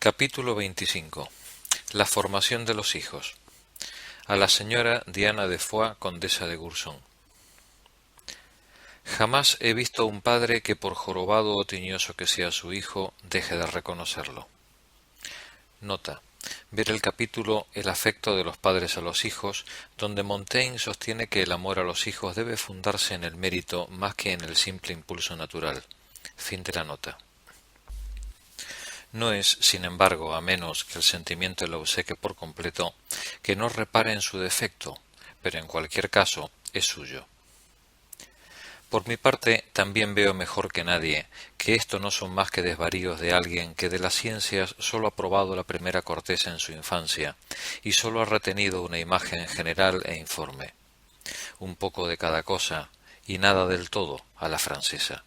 Capítulo 25. La formación de los hijos. A la señora Diana de Foix, condesa de Gourson. Jamás he visto a un padre que, por jorobado o tiñoso que sea su hijo, deje de reconocerlo. Nota. Ver el capítulo El afecto de los padres a los hijos, donde Montaigne sostiene que el amor a los hijos debe fundarse en el mérito más que en el simple impulso natural. Fin de la nota. No es, sin embargo, a menos que el sentimiento lo obceque por completo, que no repare en su defecto, pero en cualquier caso es suyo. Por mi parte, también veo mejor que nadie que esto no son más que desvaríos de alguien que de las ciencias sólo ha probado la primera corteza en su infancia y sólo ha retenido una imagen general e informe. Un poco de cada cosa y nada del todo a la francesa.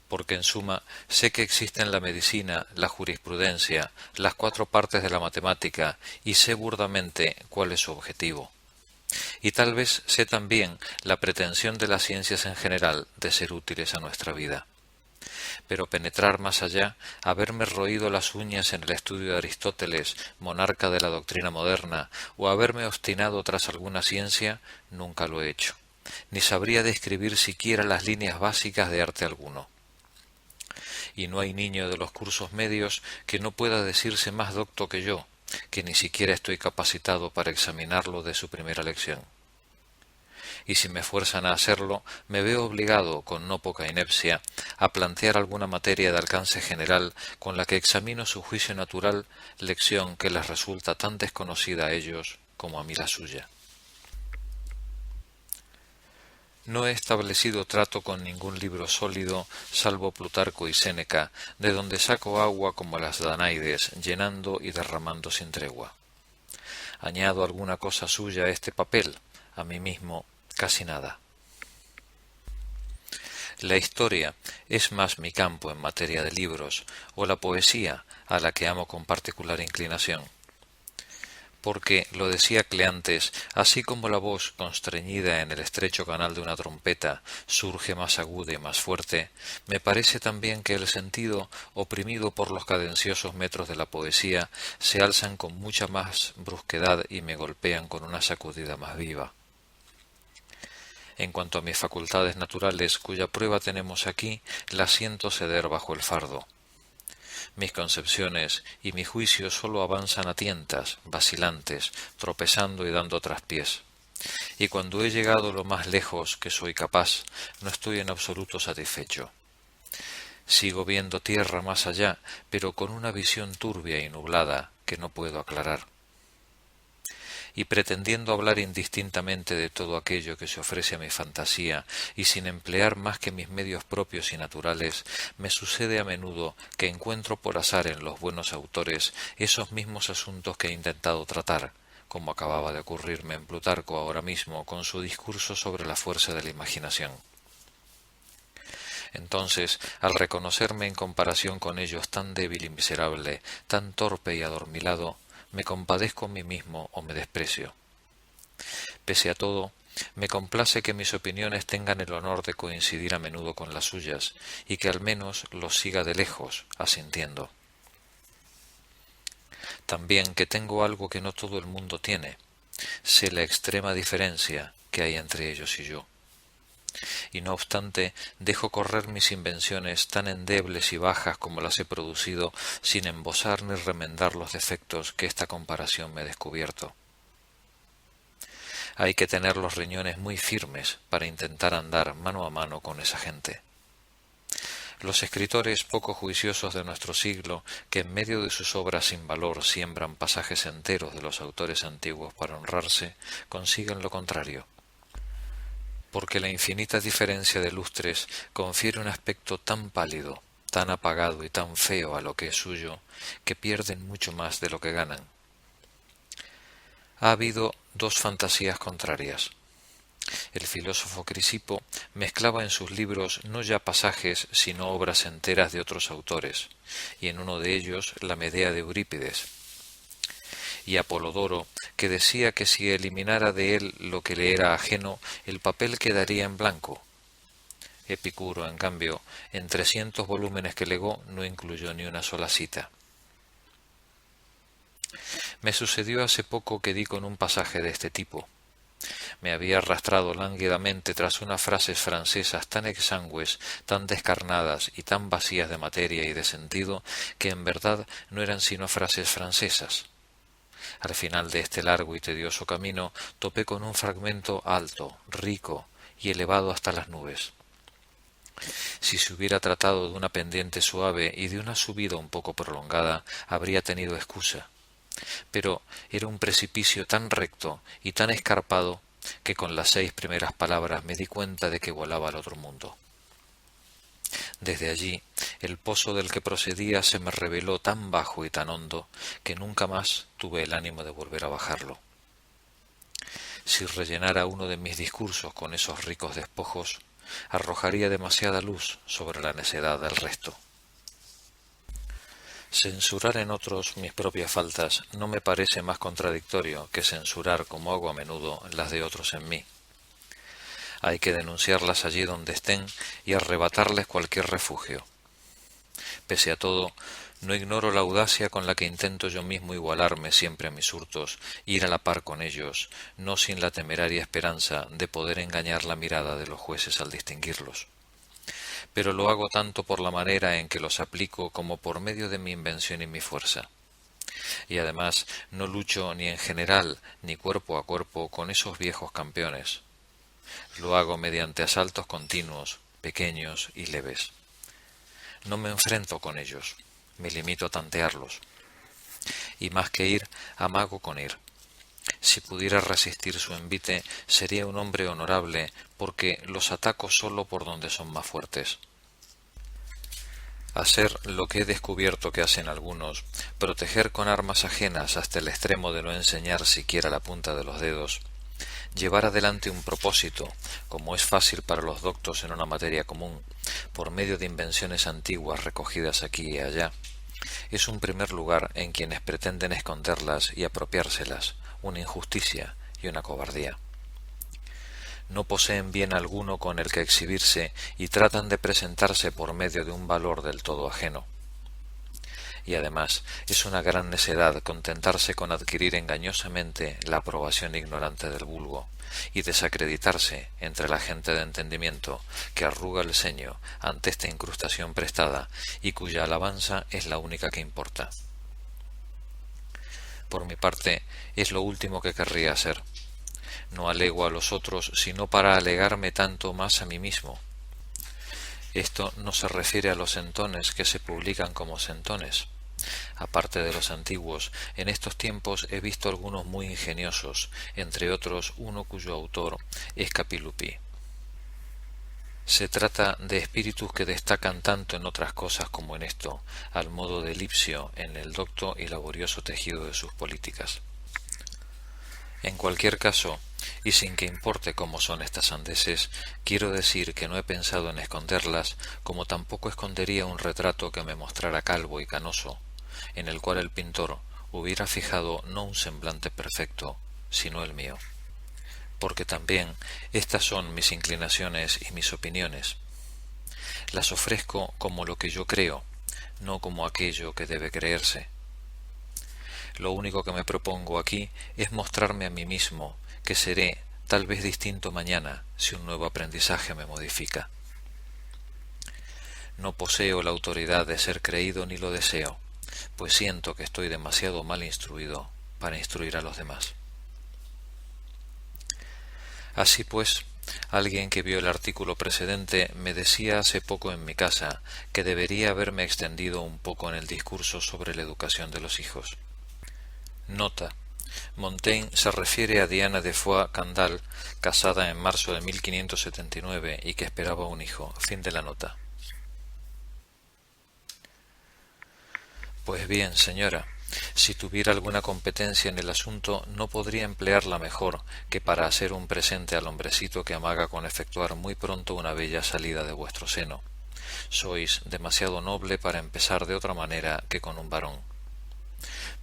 Porque en suma sé que existen la medicina, la jurisprudencia, las 4 partes de la matemática y sé burdamente cuál es su objetivo. Y tal vez sé también la pretensión de las ciencias en general de ser útiles a nuestra vida. Pero penetrar más allá, haberme roído las uñas en el estudio de Aristóteles, monarca de la doctrina moderna, o haberme obstinado tras alguna ciencia, nunca lo he hecho, ni sabría describir siquiera las líneas básicas de arte alguno. Y no hay niño de los cursos medios que no pueda decirse más docto que yo, que ni siquiera estoy capacitado para examinarlo de su primera lección. Y si me fuerzan a hacerlo, me veo obligado, con no poca inepcia, a plantear alguna materia de alcance general con la que examino su juicio natural, lección que les resulta tan desconocida a ellos como a mí la suya. No he establecido trato con ningún libro sólido, salvo Plutarco y Séneca, de donde saco agua como las Danaides, llenando y derramando sin tregua. Añado alguna cosa suya a este papel, a mí mismo casi nada. La historia es más mi campo en materia de libros, o la poesía, a la que amo con particular inclinación. Porque, lo decía Cleantes, así como la voz, constreñida en el estrecho canal de una trompeta, surge más aguda y más fuerte, me parece también que el sentido, oprimido por los cadenciosos metros de la poesía, se alzan con mucha más brusquedad y me golpean con una sacudida más viva. En cuanto a mis facultades naturales, cuya prueba tenemos aquí, las siento ceder bajo el fardo. Mis concepciones y mi juicio sólo avanzan a tientas, vacilantes, tropezando y dando traspiés. Y cuando he llegado lo más lejos que soy capaz, no estoy en absoluto satisfecho. Sigo viendo tierra más allá, pero con una visión turbia y nublada que no puedo aclarar. Y pretendiendo hablar indistintamente de todo aquello que se ofrece a mi fantasía, y sin emplear más que mis medios propios y naturales, me sucede a menudo que encuentro por azar en los buenos autores esos mismos asuntos que he intentado tratar, como acababa de ocurrirme en Plutarco ahora mismo con su discurso sobre la fuerza de la imaginación. Entonces, al reconocerme en comparación con ellos tan débil y miserable, tan torpe y adormilado, me compadezco a mí mismo o me desprecio. Pese a todo, me complace que mis opiniones tengan el honor de coincidir a menudo con las suyas, y que al menos los siga de lejos, asintiendo. También que tengo algo que no todo el mundo tiene, sé la extrema diferencia que hay entre ellos y yo. Y no obstante, dejo correr mis invenciones tan endebles y bajas como las he producido, sin embosar ni remendar los defectos que esta comparación me ha descubierto. Hay que tener los riñones muy firmes para intentar andar mano a mano con esa gente. Los escritores poco juiciosos de nuestro siglo, que en medio de sus obras sin valor siembran pasajes enteros de los autores antiguos para honrarse, consiguen lo contrario. Porque la infinita diferencia de lustres confiere un aspecto tan pálido, tan apagado y tan feo a lo que es suyo, que pierden mucho más de lo que ganan. Ha habido 2 fantasías contrarias. El filósofo Crisipo mezclaba en sus libros no ya pasajes, sino obras enteras de otros autores, y en uno de ellos la Medea de Eurípides. Y Apolodoro, que decía que si eliminara de él lo que le era ajeno, el papel quedaría en blanco. Epicuro, en cambio, en 300 volúmenes que legó, no incluyó ni una sola cita. Me sucedió hace poco que di con un pasaje de este tipo. Me había arrastrado lánguidamente tras unas frases francesas tan exangües, tan descarnadas y tan vacías de materia y de sentido, que en verdad no eran sino frases francesas. Al final de este largo y tedioso camino topé con un fragmento alto, rico y elevado hasta las nubes. Si se hubiera tratado de una pendiente suave y de una subida un poco prolongada, habría tenido excusa. Pero era un precipicio tan recto y tan escarpado que con las 6 primeras palabras me di cuenta de que volaba al otro mundo. Desde allí, el pozo del que procedía se me reveló tan bajo y tan hondo que nunca más tuve el ánimo de volver a bajarlo. Si rellenara uno de mis discursos con esos ricos despojos, arrojaría demasiada luz sobre la necedad del resto. Censurar en otros mis propias faltas no me parece más contradictorio que censurar, como hago a menudo, las de otros en mí. Hay que denunciarlas allí donde estén y arrebatarles cualquier refugio. Pese a todo, no ignoro la audacia con la que intento yo mismo igualarme siempre a mis hurtos, ir a la par con ellos, no sin la temeraria esperanza de poder engañar la mirada de los jueces al distinguirlos. Pero lo hago tanto por la manera en que los aplico como por medio de mi invención y mi fuerza. Y además no lucho ni en general ni cuerpo a cuerpo con esos viejos campeones. Lo hago mediante asaltos continuos, pequeños y leves. No me enfrento con ellos, me limito a tantearlos. Y más que ir, amago con ir. Si pudiera resistir su envite, sería un hombre honorable, porque los ataco sólo por donde son más fuertes. Hacer lo que he descubierto que hacen algunos, proteger con armas ajenas hasta el extremo de no enseñar siquiera la punta de los dedos, llevar adelante un propósito, como es fácil para los doctos en una materia común, por medio de invenciones antiguas recogidas aquí y allá, es un primer lugar en quienes pretenden esconderlas y apropiárselas, una injusticia y una cobardía. No poseen bien alguno con el que exhibirse y tratan de presentarse por medio de un valor del todo ajeno. Y además es una gran necedad contentarse con adquirir engañosamente la aprobación ignorante del vulgo y desacreditarse entre la gente de entendimiento que arruga el ceño ante esta incrustación prestada y cuya alabanza es la única que importa. Por mi parte, es lo último que querría hacer. No alego a los otros sino para alegarme tanto más a mí mismo. Esto no se refiere a los centones que se publican como centones. Aparte de los antiguos, en estos tiempos he visto algunos muy ingeniosos, entre otros uno cuyo autor es Capilupi. Se trata de espíritus que destacan tanto en otras cosas como en esto, al modo de Lipsio en el docto y laborioso tejido de sus políticas. En cualquier caso, y sin que importe cómo son estas sandeces, quiero decir que no he pensado en esconderlas, como tampoco escondería un retrato que me mostrara calvo y canoso, en el cual el pintor hubiera fijado no un semblante perfecto, sino el mío. Porque también estas son mis inclinaciones y mis opiniones. Las ofrezco como lo que yo creo, no como aquello que debe creerse. Lo único que me propongo aquí es mostrarme a mí mismo, que seré tal vez distinto mañana si un nuevo aprendizaje me modifica. No poseo la autoridad de ser creído ni lo deseo, pues siento que estoy demasiado mal instruido para instruir a los demás. Así pues, alguien que vio el artículo precedente me decía hace poco en mi casa que debería haberme extendido un poco en el discurso sobre la educación de los hijos. Nota. Montaigne se refiere a Diana de Foix Candale, casada en marzo de 1579 y que esperaba un hijo. Fin de la nota. Pues bien, señora, si tuviera alguna competencia en el asunto, no podría emplearla mejor que para hacer un presente al hombrecito que amaga con efectuar muy pronto una bella salida de vuestro seno. Sois demasiado noble para empezar de otra manera que con un varón.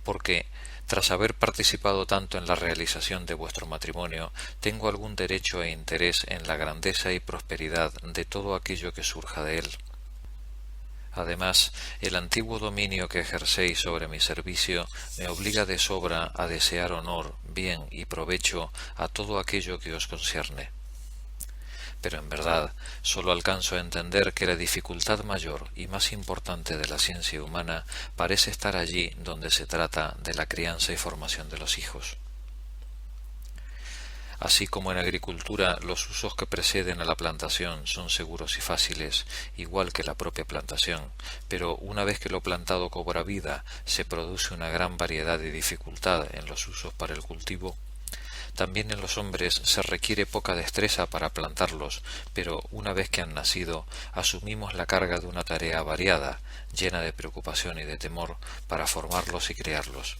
Porque, tras haber participado tanto en la realización de vuestro matrimonio, tengo algún derecho e interés en la grandeza y prosperidad de todo aquello que surja de él. Además, el antiguo dominio que ejercéis sobre mi servicio me obliga de sobra a desear honor, bien y provecho a todo aquello que os concierne. Pero en verdad, sólo alcanzo a entender que la dificultad mayor y más importante de la ciencia humana parece estar allí donde se trata de la crianza y formación de los hijos. Así como en agricultura los usos que preceden a la plantación son seguros y fáciles, igual que la propia plantación, pero una vez que lo plantado cobra vida, se produce una gran variedad de dificultad en los usos para el cultivo. También en los hombres se requiere poca destreza para plantarlos, pero una vez que han nacido, asumimos la carga de una tarea variada, llena de preocupación y de temor, para formarlos y criarlos.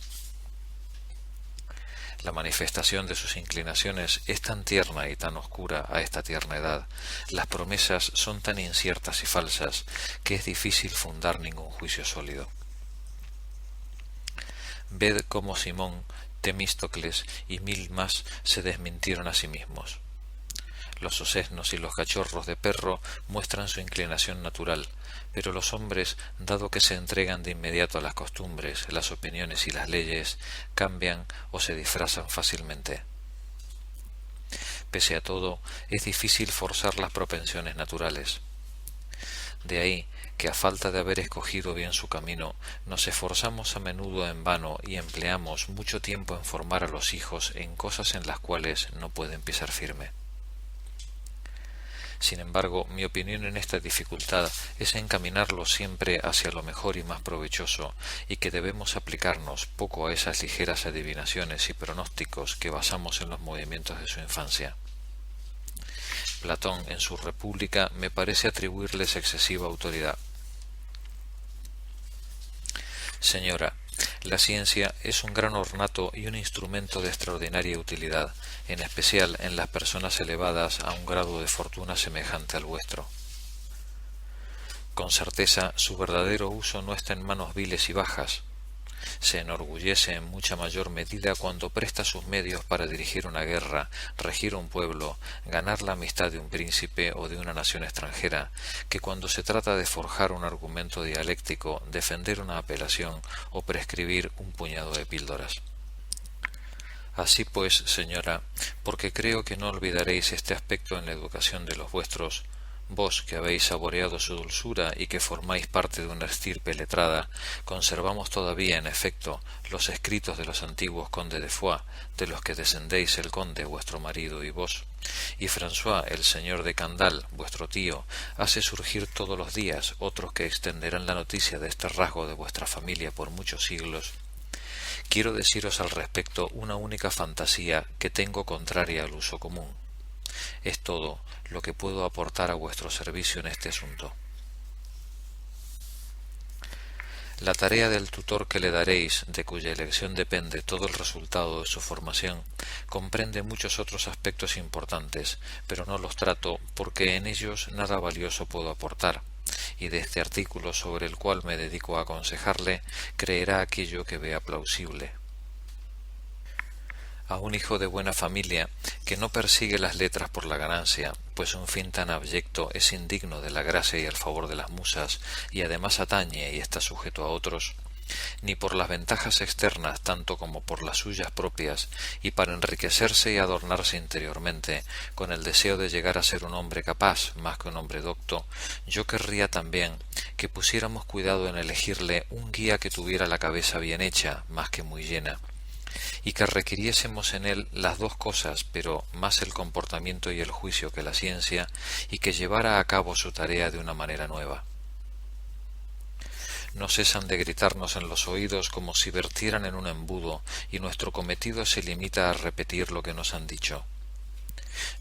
La manifestación de sus inclinaciones es tan tierna y tan oscura a esta tierna edad, las promesas son tan inciertas y falsas, que es difícil fundar ningún juicio sólido. Ved cómo Simón, Temístocles y 1000 más se desmintieron a sí mismos. Los osesnos y los cachorros de perro muestran su inclinación natural, pero los hombres, dado que se entregan de inmediato a las costumbres, las opiniones y las leyes, cambian o se disfrazan fácilmente. Pese a todo, es difícil forzar las propensiones naturales. De ahí que a falta de haber escogido bien su camino, nos esforzamos a menudo en vano y empleamos mucho tiempo en formar a los hijos en cosas en las cuales no pueden pisar firme. Sin embargo, mi opinión en esta dificultad es encaminarlos siempre hacia lo mejor y más provechoso, y que debemos aplicarnos poco a esas ligeras adivinaciones y pronósticos que basamos en los movimientos de su infancia. Platón, en su República, me parece atribuirles excesiva autoridad. Señora, la ciencia es un gran ornato y un instrumento de extraordinaria utilidad, en especial en las personas elevadas a un grado de fortuna semejante al vuestro. Con certeza, su verdadero uso no está en manos viles y bajas. Se enorgullece en mucha mayor medida cuando presta sus medios para dirigir una guerra, regir un pueblo, ganar la amistad de un príncipe o de una nación extranjera, que cuando se trata de forjar un argumento dialéctico, defender una apelación o prescribir un puñado de píldoras. Así pues, señora, porque creo que no olvidaréis este aspecto en la educación de los vuestros, vos que habéis saboreado su dulzura y que formáis parte de una estirpe letrada, conservamos todavía, en efecto, los escritos de los antiguos condes de Foix, de los que descendéis el conde vuestro marido y vos, y François, el señor de Candal, vuestro tío, hace surgir todos los días otros que extenderán la noticia de este rasgo de vuestra familia por muchos siglos. Quiero deciros al respecto una única fantasía que tengo contraria al uso común. Es todo lo que puedo aportar a vuestro servicio en este asunto. La tarea del tutor que le daréis, de cuya elección depende todo el resultado de su formación, comprende muchos otros aspectos importantes, pero no los trato porque en ellos nada valioso puedo aportar, y de este artículo sobre el cual me dedico a aconsejarle, creerá aquello que vea plausible. A un hijo de buena familia, que no persigue las letras por la ganancia, pues un fin tan abyecto es indigno de la gracia y el favor de las musas, y además atañe y está sujeto a otros, ni por las ventajas externas tanto como por las suyas propias, y para enriquecerse y adornarse interiormente, con el deseo de llegar a ser un hombre capaz más que un hombre docto, yo querría también que pusiéramos cuidado en elegirle un guía que tuviera la cabeza bien hecha, más que muy llena, y que requiriésemos en él las dos cosas, pero más el comportamiento y el juicio que la ciencia, y que llevara a cabo su tarea de una manera nueva. No cesan de gritarnos en los oídos como si vertieran en un embudo, y nuestro cometido se limita a repetir lo que nos han dicho.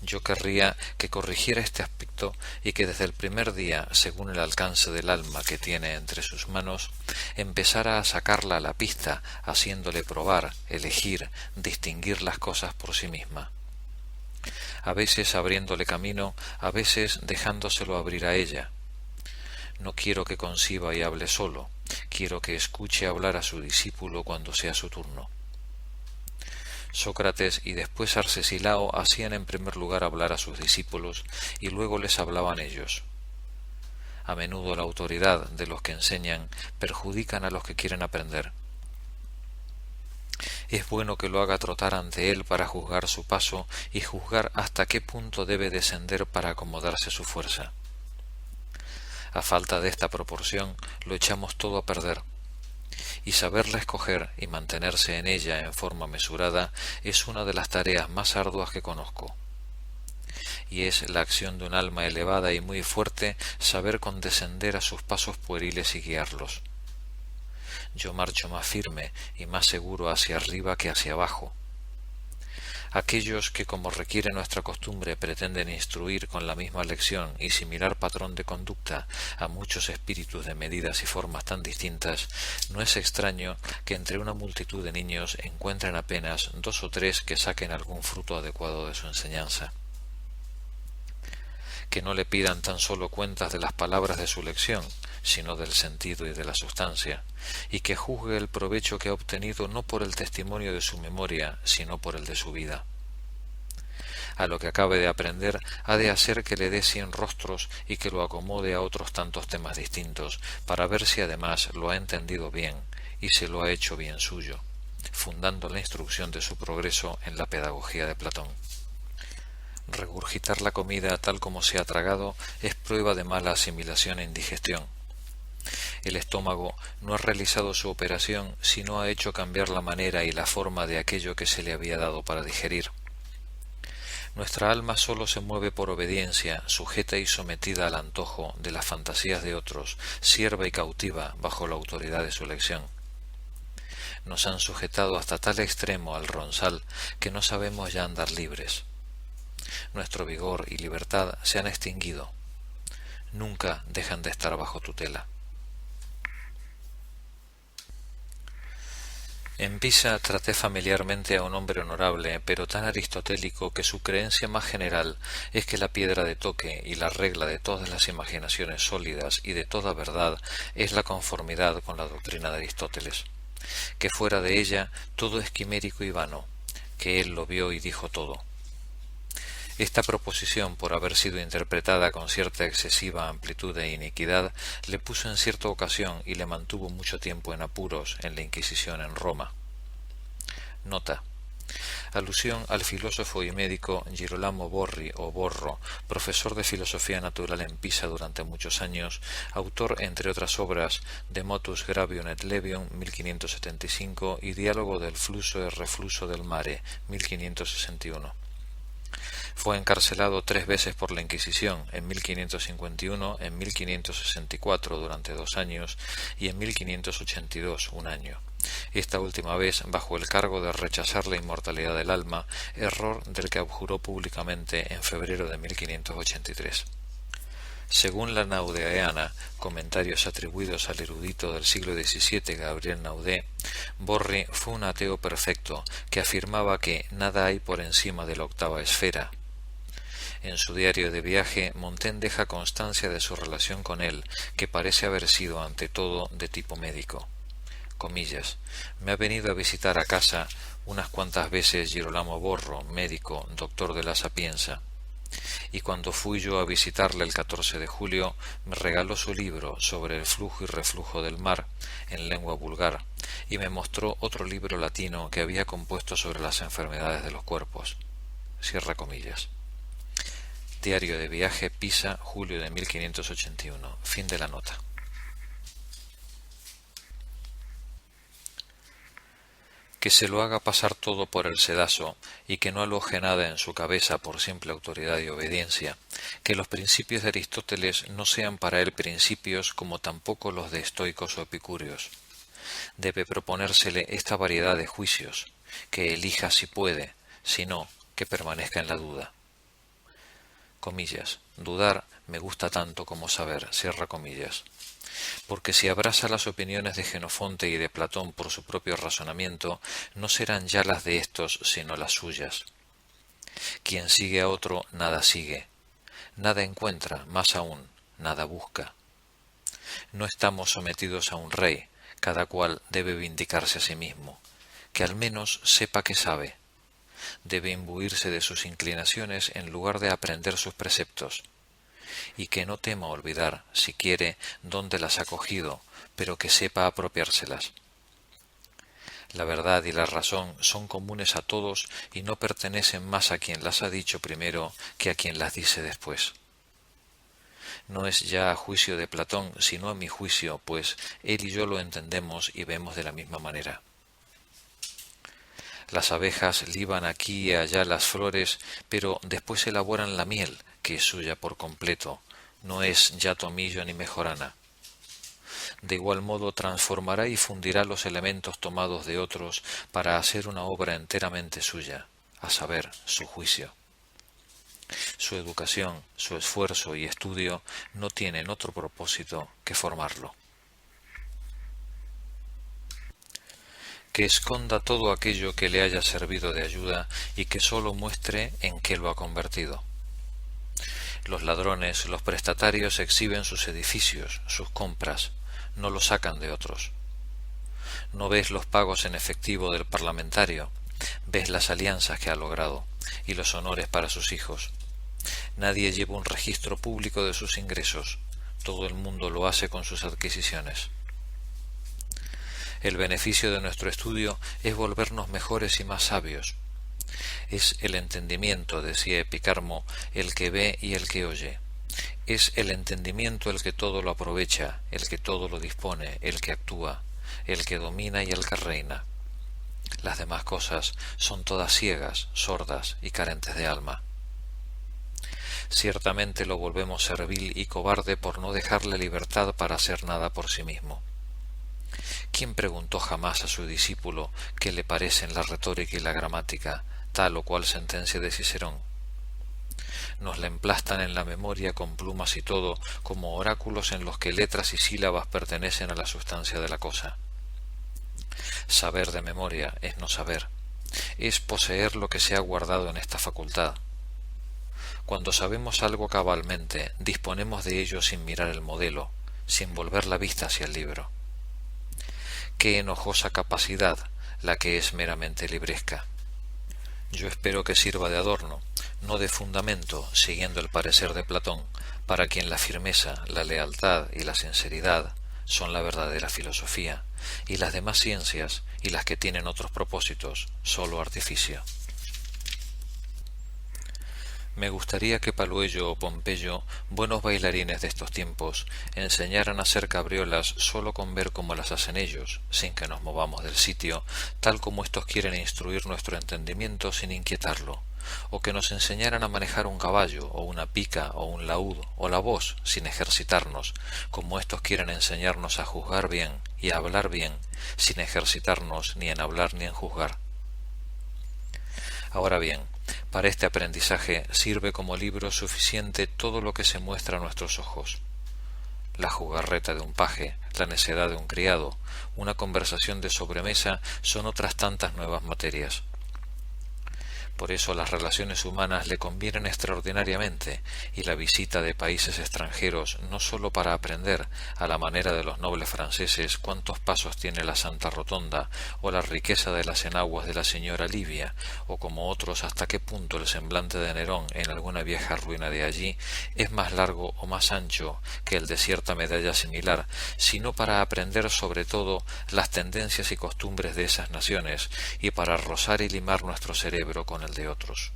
Yo querría que corrigiera este aspecto y que desde el primer día, según el alcance del alma que tiene entre sus manos, empezara a sacarla a la pista, haciéndole probar, elegir, distinguir las cosas por sí misma. A veces abriéndole camino, a veces dejándoselo abrir a ella. No quiero que conciba y hable solo, quiero que escuche hablar a su discípulo cuando sea su turno. Sócrates y después Arcesilao hacían en primer lugar hablar a sus discípulos y luego les hablaban ellos. A menudo la autoridad de los que enseñan perjudican a los que quieren aprender. Es bueno que lo haga trotar ante él para juzgar su paso y juzgar hasta qué punto debe descender para acomodarse a su fuerza. A falta de esta proporción, lo echamos todo a perder. Y saberla escoger y mantenerse en ella en forma mesurada es una de las tareas más arduas que conozco. Y es la acción de un alma elevada y muy fuerte saber condescender a sus pasos pueriles y guiarlos. Yo marcho más firme y más seguro hacia arriba que hacia abajo. Aquellos que, como requiere nuestra costumbre, pretenden instruir con la misma lección y similar patrón de conducta a muchos espíritus de medidas y formas tan distintas, no es extraño que entre una multitud de niños encuentren apenas 2 o 3 que saquen algún fruto adecuado de su enseñanza. Que no le pidan tan solo cuentas de las palabras de su lección, sino del sentido y de la sustancia, y que juzgue el provecho que ha obtenido no por el testimonio de su memoria, sino por el de su vida. A lo que acabe de aprender ha de hacer que le dé 100 rostros y que lo acomode a otros tantos temas distintos, para ver si además lo ha entendido bien y se lo ha hecho bien suyo, fundando la instrucción de su progreso en la pedagogía de Platón. Regurgitar la comida tal como se ha tragado es prueba de mala asimilación e indigestión. El estómago no ha realizado su operación, sino ha hecho cambiar la manera y la forma de aquello que se le había dado para digerir. Nuestra alma sólo se mueve por obediencia, sujeta y sometida al antojo de las fantasías de otros, sierva y cautiva bajo la autoridad de su elección. Nos han sujetado hasta tal extremo al ronzal que no sabemos ya andar libres. Nuestro vigor y libertad se han extinguido. Nunca dejan de estar bajo tutela. En Pisa traté familiarmente a un hombre honorable, pero tan aristotélico que su creencia más general es que la piedra de toque y la regla de todas las imaginaciones sólidas y de toda verdad es la conformidad con la doctrina de Aristóteles, que fuera de ella todo es quimérico y vano, que él lo vio y dijo todo. Esta proposición, por haber sido interpretada con cierta excesiva amplitud e iniquidad, le puso en cierta ocasión y le mantuvo mucho tiempo en apuros en la Inquisición en Roma. Nota. Alusión al filósofo y médico Girolamo Borri o Borro, profesor de filosofía natural en Pisa durante muchos años, autor, entre otras obras, de Motus Gravium et Levium, 1575, y Diálogo del flusso e reflusso del mare, 1561. Fue encarcelado 3 veces por la Inquisición, en 1551, en 1564 durante 2 años y en 1582 un año. Esta última vez bajo el cargo de rechazar la inmortalidad del alma, error del que abjuró públicamente en febrero de 1583. Según la Naudeana, comentarios atribuidos al erudito del siglo XVII Gabriel Naudé, Borri fue un ateo perfecto que afirmaba que nada hay por encima de la octava esfera. En su diario de viaje, Montaigne deja constancia de su relación con él, que parece haber sido ante todo de tipo médico. Comillas, me ha venido a visitar a casa unas cuantas veces Girolamo Borro, médico, doctor de la Sapienza, y cuando fui yo a visitarle el 14 de julio, me regaló su libro sobre el flujo y reflujo del mar, en lengua vulgar, y me mostró otro libro latino que había compuesto sobre las enfermedades de los cuerpos. Cierra comillas. Diario de viaje, Pisa, julio de 1581. Fin de la nota. Que se lo haga pasar todo por el sedazo y que no aloje nada en su cabeza por simple autoridad y obediencia, que los principios de Aristóteles no sean para él principios como tampoco los de estoicos o epicúreos. Debe proponérsele esta variedad de juicios, que elija si puede, si no, que permanezca en la duda. Comillas, dudar me gusta tanto como saber, cierra comillas. Porque si abraza las opiniones de Jenofonte y de Platón por su propio razonamiento, no serán ya las de éstos sino las suyas. Quien sigue a otro nada sigue, nada encuentra, más aún, nada busca. No estamos sometidos a un rey, cada cual debe vindicarse a sí mismo, que al menos sepa que sabe. Debe imbuirse de sus inclinaciones en lugar de aprender sus preceptos. y que no tema olvidar, si quiere, dónde las ha cogido, pero que sepa apropiárselas. La verdad y la razón son comunes a todos y no pertenecen más a quien las ha dicho primero que a quien las dice después. No es ya a juicio de Platón, sino a mi juicio, pues él y yo lo entendemos y vemos de la misma manera. Las abejas liban aquí y allá las flores, pero después elaboran la miel, que es suya por completo, no es ya tomillo ni mejorana. De igual modo transformará y fundirá los elementos tomados de otros para hacer una obra enteramente suya, a saber, su juicio. Su educación, su esfuerzo y estudio no tienen otro propósito que formarlo. Que esconda todo aquello que le haya servido de ayuda y que sólo muestre en qué lo ha convertido. Los ladrones, los prestatarios exhiben sus edificios, sus compras, no los sacan de otros. No ves los pagos en efectivo del parlamentario, ves las alianzas que ha logrado y los honores para sus hijos. Nadie lleva un registro público de sus ingresos, todo el mundo lo hace con sus adquisiciones. El beneficio de nuestro estudio es volvernos mejores y más sabios. Es el entendimiento, decía Epicarmo, el que ve y el que oye. Es el entendimiento el que todo lo aprovecha, el que todo lo dispone, el que actúa, el que domina y el que reina. Las demás cosas son todas ciegas, sordas y carentes de alma. Ciertamente lo volvemos servil y cobarde por no dejarle libertad para hacer nada por sí mismo. ¿Quién preguntó jamás a su discípulo qué le parecen la retórica y la gramática, tal o cual sentencia de Cicerón? Nos la emplastan en la memoria con plumas y todo, como oráculos en los que letras y sílabas pertenecen a la sustancia de la cosa. Saber de memoria es no saber, es poseer lo que se ha guardado en esta facultad. Cuando sabemos algo cabalmente, disponemos de ello sin mirar el modelo, sin volver la vista hacia el libro. Qué enojosa capacidad la que es meramente libresca. Yo espero que sirva de adorno, no de fundamento, siguiendo el parecer de Platón, para quien la firmeza, la lealtad y la sinceridad son la verdadera filosofía, y las demás ciencias y las que tienen otros propósitos, sólo artificio. Me gustaría que Paluello o Pompeyo, buenos bailarines de estos tiempos, enseñaran a hacer cabriolas sólo con ver cómo las hacen ellos, sin que nos movamos del sitio, tal como éstos quieren instruir nuestro entendimiento sin inquietarlo, o que nos enseñaran a manejar un caballo, o una pica, o un laúd, o la voz, sin ejercitarnos, como éstos quieren enseñarnos a juzgar bien y a hablar bien, sin ejercitarnos ni en hablar ni en juzgar. Ahora bien, para este aprendizaje sirve como libro suficiente todo lo que se muestra a nuestros ojos. La jugarreta de un paje, la necedad de un criado, una conversación de sobremesa son otras tantas nuevas materias. Por eso las relaciones humanas le convienen extraordinariamente, y la visita de países extranjeros no sólo para aprender, a la manera de los nobles franceses, cuántos pasos tiene la Santa Rotonda, o la riqueza de las enaguas de la señora Livia, o como otros hasta qué punto el semblante de Nerón en alguna vieja ruina de allí es más largo o más ancho que el de cierta medalla similar, sino para aprender sobre todo las tendencias y costumbres de esas naciones, y para rozar y limar nuestro cerebro con el de otros.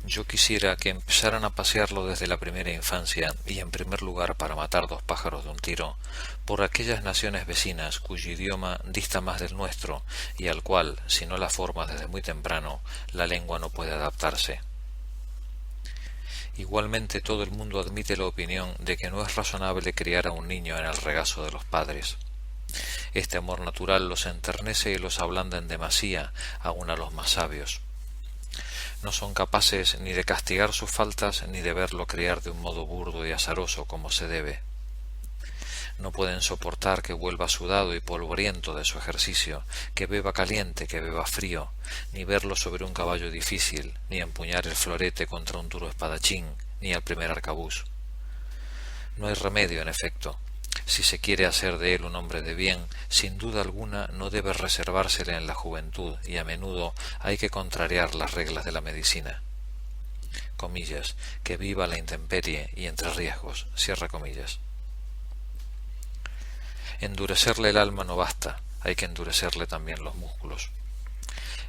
Yo quisiera que empezaran a pasearlo desde la primera infancia y en primer lugar para matar dos pájaros de un tiro por aquellas naciones vecinas cuyo idioma dista más del nuestro y al cual, si no la forma desde muy temprano, la lengua no puede adaptarse. Igualmente todo el mundo admite la opinión de que no es razonable criar a un niño en el regazo de los padres. Este amor natural los enternece y los ablanda en demasía, aun a los más sabios. No son capaces ni de castigar sus faltas ni de verlo criar de un modo burdo y azaroso como se debe. No pueden soportar que vuelva sudado y polvoriento de su ejercicio, que beba caliente, que beba frío, ni verlo sobre un caballo difícil, ni empuñar el florete contra un duro espadachín, ni al primer arcabuz. No hay remedio, en efecto. Si se quiere hacer de él un hombre de bien, sin duda alguna no debe reservársele en la juventud y a menudo hay que contrariar las reglas de la medicina. comillas, que viva la intemperie y entre riesgos, cierra comillas. Endurecerle el alma no basta, hay que endurecerle también los músculos.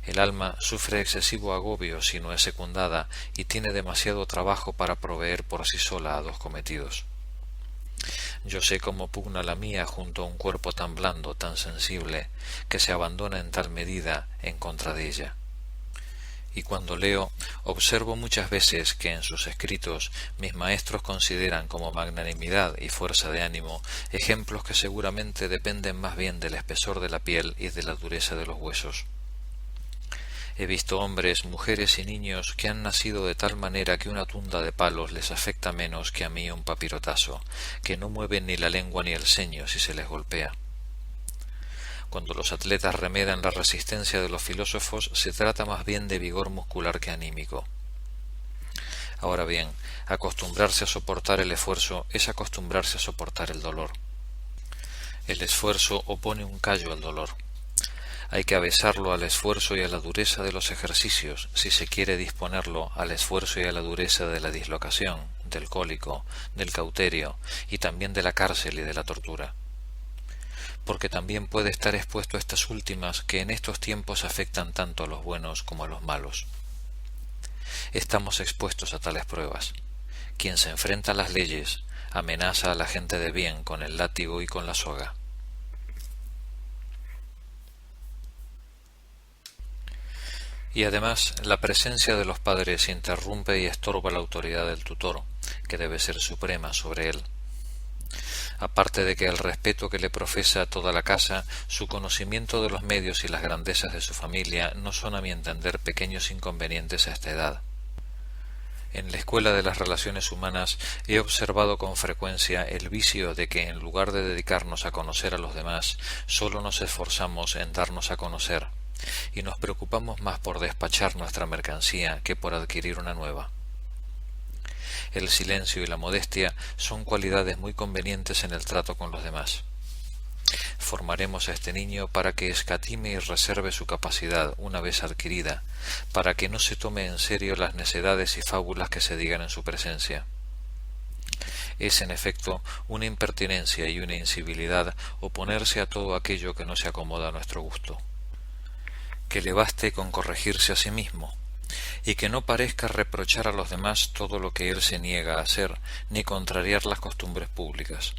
El alma sufre excesivo agobio si no es secundada y tiene demasiado trabajo para proveer por sí sola a dos cometidos. Yo sé cómo pugna la mía junto a un cuerpo tan blando, tan sensible, que se abandona en tal medida en contra de ella. Y cuando leo, observo muchas veces que en sus escritos mis maestros consideran como magnanimidad y fuerza de ánimo ejemplos que seguramente dependen más bien del espesor de la piel y de la dureza de los huesos. He visto hombres, mujeres y niños que han nacido de tal manera que una tunda de palos les afecta menos que a mí un papirotazo, que no mueven ni la lengua ni el ceño si se les golpea. Cuando los atletas remedan la resistencia de los filósofos, se trata más bien de vigor muscular que anímico. Ahora bien, acostumbrarse a soportar el esfuerzo es acostumbrarse a soportar el dolor. El esfuerzo opone un callo al dolor. Hay que avesarlo al esfuerzo y a la dureza de los ejercicios si se quiere disponerlo al esfuerzo y a la dureza de la dislocación, del cólico, del cauterio y también de la cárcel y de la tortura. Porque también puede estar expuesto a estas últimas que en estos tiempos afectan tanto a los buenos como a los malos. Estamos expuestos a tales pruebas. Quien se enfrenta a las leyes amenaza a la gente de bien con el látigo y con la soga. Y además, la presencia de los padres interrumpe y estorba la autoridad del tutor, que debe ser suprema sobre él. Aparte de que el respeto que le profesa a toda la casa, su conocimiento de los medios y las grandezas de su familia no son, a mi entender, pequeños inconvenientes a esta edad. En la escuela de las relaciones humanas he observado con frecuencia el vicio de que en lugar de dedicarnos a conocer a los demás, solo nos esforzamos en darnos a conocer, y nos preocupamos más por despachar nuestra mercancía que por adquirir una nueva. El silencio y la modestia son cualidades muy convenientes en el trato con los demás. Formaremos a este niño para que escatime y reserve su capacidad una vez adquirida, para que no se tome en serio las necedades y fábulas que se digan en su presencia. Es, en efecto, una impertinencia y una incivilidad oponerse a todo aquello que no se acomoda a nuestro gusto. Que le baste con corregirse a sí mismo, y que no parezca reprochar a los demás todo lo que él se niega a hacer, ni contrariar las costumbres públicas.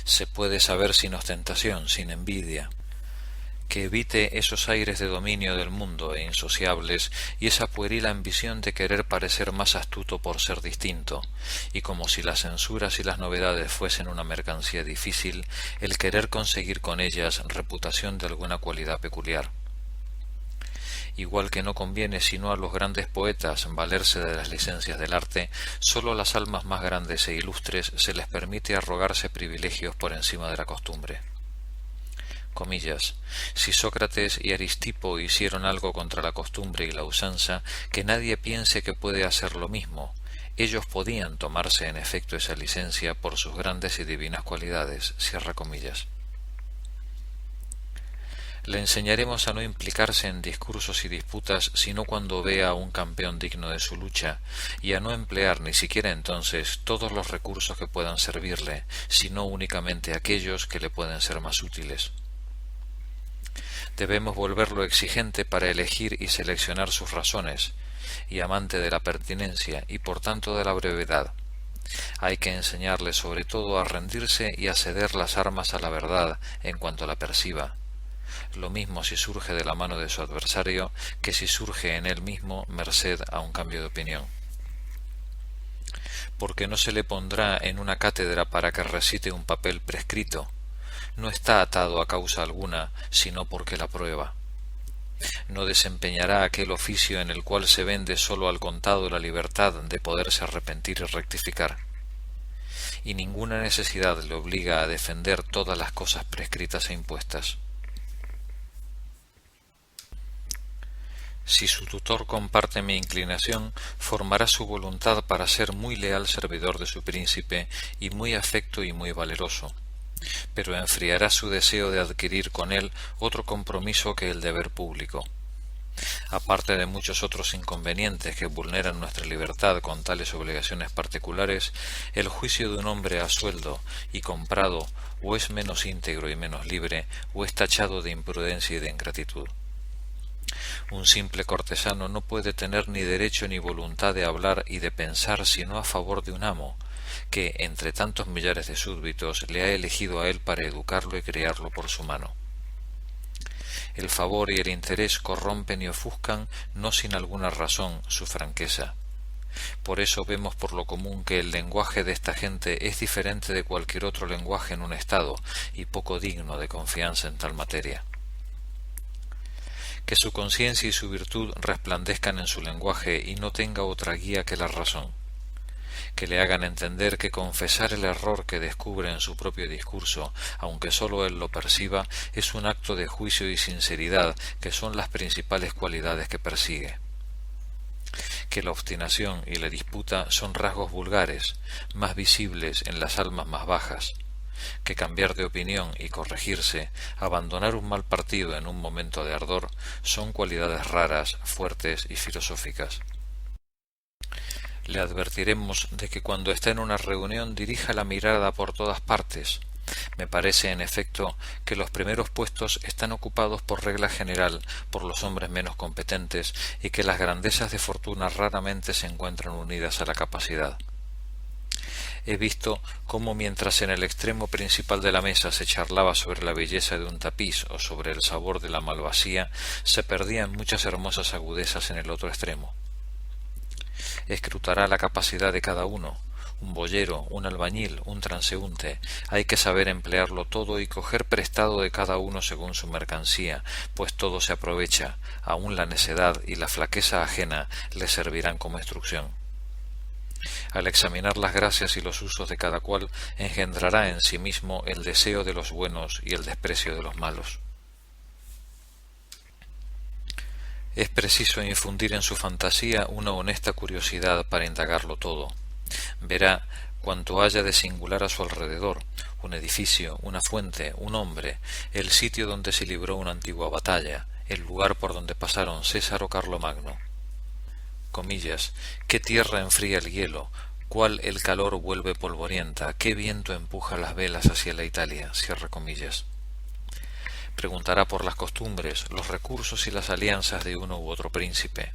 Se puede saber sin ostentación, sin envidia. Que evite esos aires de dominio del mundo e insociables y esa pueril ambición de querer parecer más astuto por ser distinto, y como si las censuras y las novedades fuesen una mercancía difícil, el querer conseguir con ellas reputación de alguna cualidad peculiar. Igual que no conviene sino a los grandes poetas valerse de las licencias del arte, sólo a las almas más grandes e ilustres se les permite arrogarse privilegios por encima de la costumbre. Comillas, si Sócrates y Aristipo hicieron algo contra la costumbre y la usanza, que nadie piense que puede hacer lo mismo. Ellos podían tomarse en efecto esa licencia por sus grandes y divinas cualidades, cierra comillas. Le enseñaremos a no implicarse en discursos y disputas sino cuando vea a un campeón digno de su lucha, y a no emplear ni siquiera entonces todos los recursos que puedan servirle, sino únicamente aquellos que le pueden ser más útiles. Debemos volverlo exigente para elegir y seleccionar sus razones, y amante de la pertinencia y por tanto de la brevedad. Hay que enseñarle sobre todo a rendirse y a ceder las armas a la verdad en cuanto la perciba. Lo mismo si surge de la mano de su adversario que si surge en él mismo merced a un cambio de opinión. Porque no se le pondrá en una cátedra para que recite un papel prescrito. No está atado a causa alguna, sino porque la prueba. No desempeñará aquel oficio en el cual se vende sólo al contado la libertad de poderse arrepentir y rectificar. Y ninguna necesidad le obliga a defender todas las cosas prescritas e impuestas. Si su tutor comparte mi inclinación, formará su voluntad para ser muy leal servidor de su príncipe y muy afecto y muy valeroso, pero enfriará su deseo de adquirir con él otro compromiso que el deber público. Aparte de muchos otros inconvenientes que vulneran nuestra libertad con tales obligaciones particulares, el juicio de un hombre a sueldo y comprado o es menos íntegro y menos libre, o es tachado de imprudencia y de ingratitud. Un simple cortesano no puede tener ni derecho ni voluntad de hablar y de pensar sino a favor de un amo, que, entre tantos millares de súbditos, le ha elegido a él para educarlo y criarlo por su mano. El favor y el interés corrompen y ofuscan, no sin alguna razón, su franqueza. Por eso vemos por lo común que el lenguaje de esta gente es diferente de cualquier otro lenguaje en un estado, y poco digno de confianza en tal materia. Que su conciencia y su virtud resplandezcan en su lenguaje y no tenga otra guía que la razón. Que le hagan entender que confesar el error que descubre en su propio discurso, aunque sólo él lo perciba, es un acto de juicio y sinceridad, que son las principales cualidades que persigue. Que la obstinación y la disputa son rasgos vulgares, más visibles en las almas más bajas. Que cambiar de opinión y corregirse, abandonar un mal partido en un momento de ardor, son cualidades raras, fuertes y filosóficas. Le advertiremos de que cuando está en una reunión dirija la mirada por todas partes. Me parece, en efecto, que los primeros puestos están ocupados por regla general por los hombres menos competentes y que las grandezas de fortuna raramente se encuentran unidas a la capacidad. He visto cómo mientras en el extremo principal de la mesa se charlaba sobre la belleza de un tapiz o sobre el sabor de la malvasía, se perdían muchas hermosas agudezas en el otro extremo. Escrutará la capacidad de cada uno, un boyero, un albañil, un transeúnte. Hay que saber emplearlo todo y coger prestado de cada uno según su mercancía, pues todo se aprovecha, aun la necedad y la flaqueza ajena le servirán como instrucción. Al examinar las gracias y los usos de cada cual, engendrará en sí mismo el deseo de los buenos y el desprecio de los malos. Es preciso infundir en su fantasía una honesta curiosidad para indagarlo todo. Verá cuanto haya de singular a su alrededor, un edificio, una fuente, un hombre, el sitio donde se libró una antigua batalla, el lugar por donde pasaron César o Carlomagno. Comillas, qué tierra enfría el hielo, cuál el calor vuelve polvorienta, qué viento empuja las velas hacia la Italia, cierra comillas. Preguntará por las costumbres, los recursos y las alianzas de uno u otro príncipe.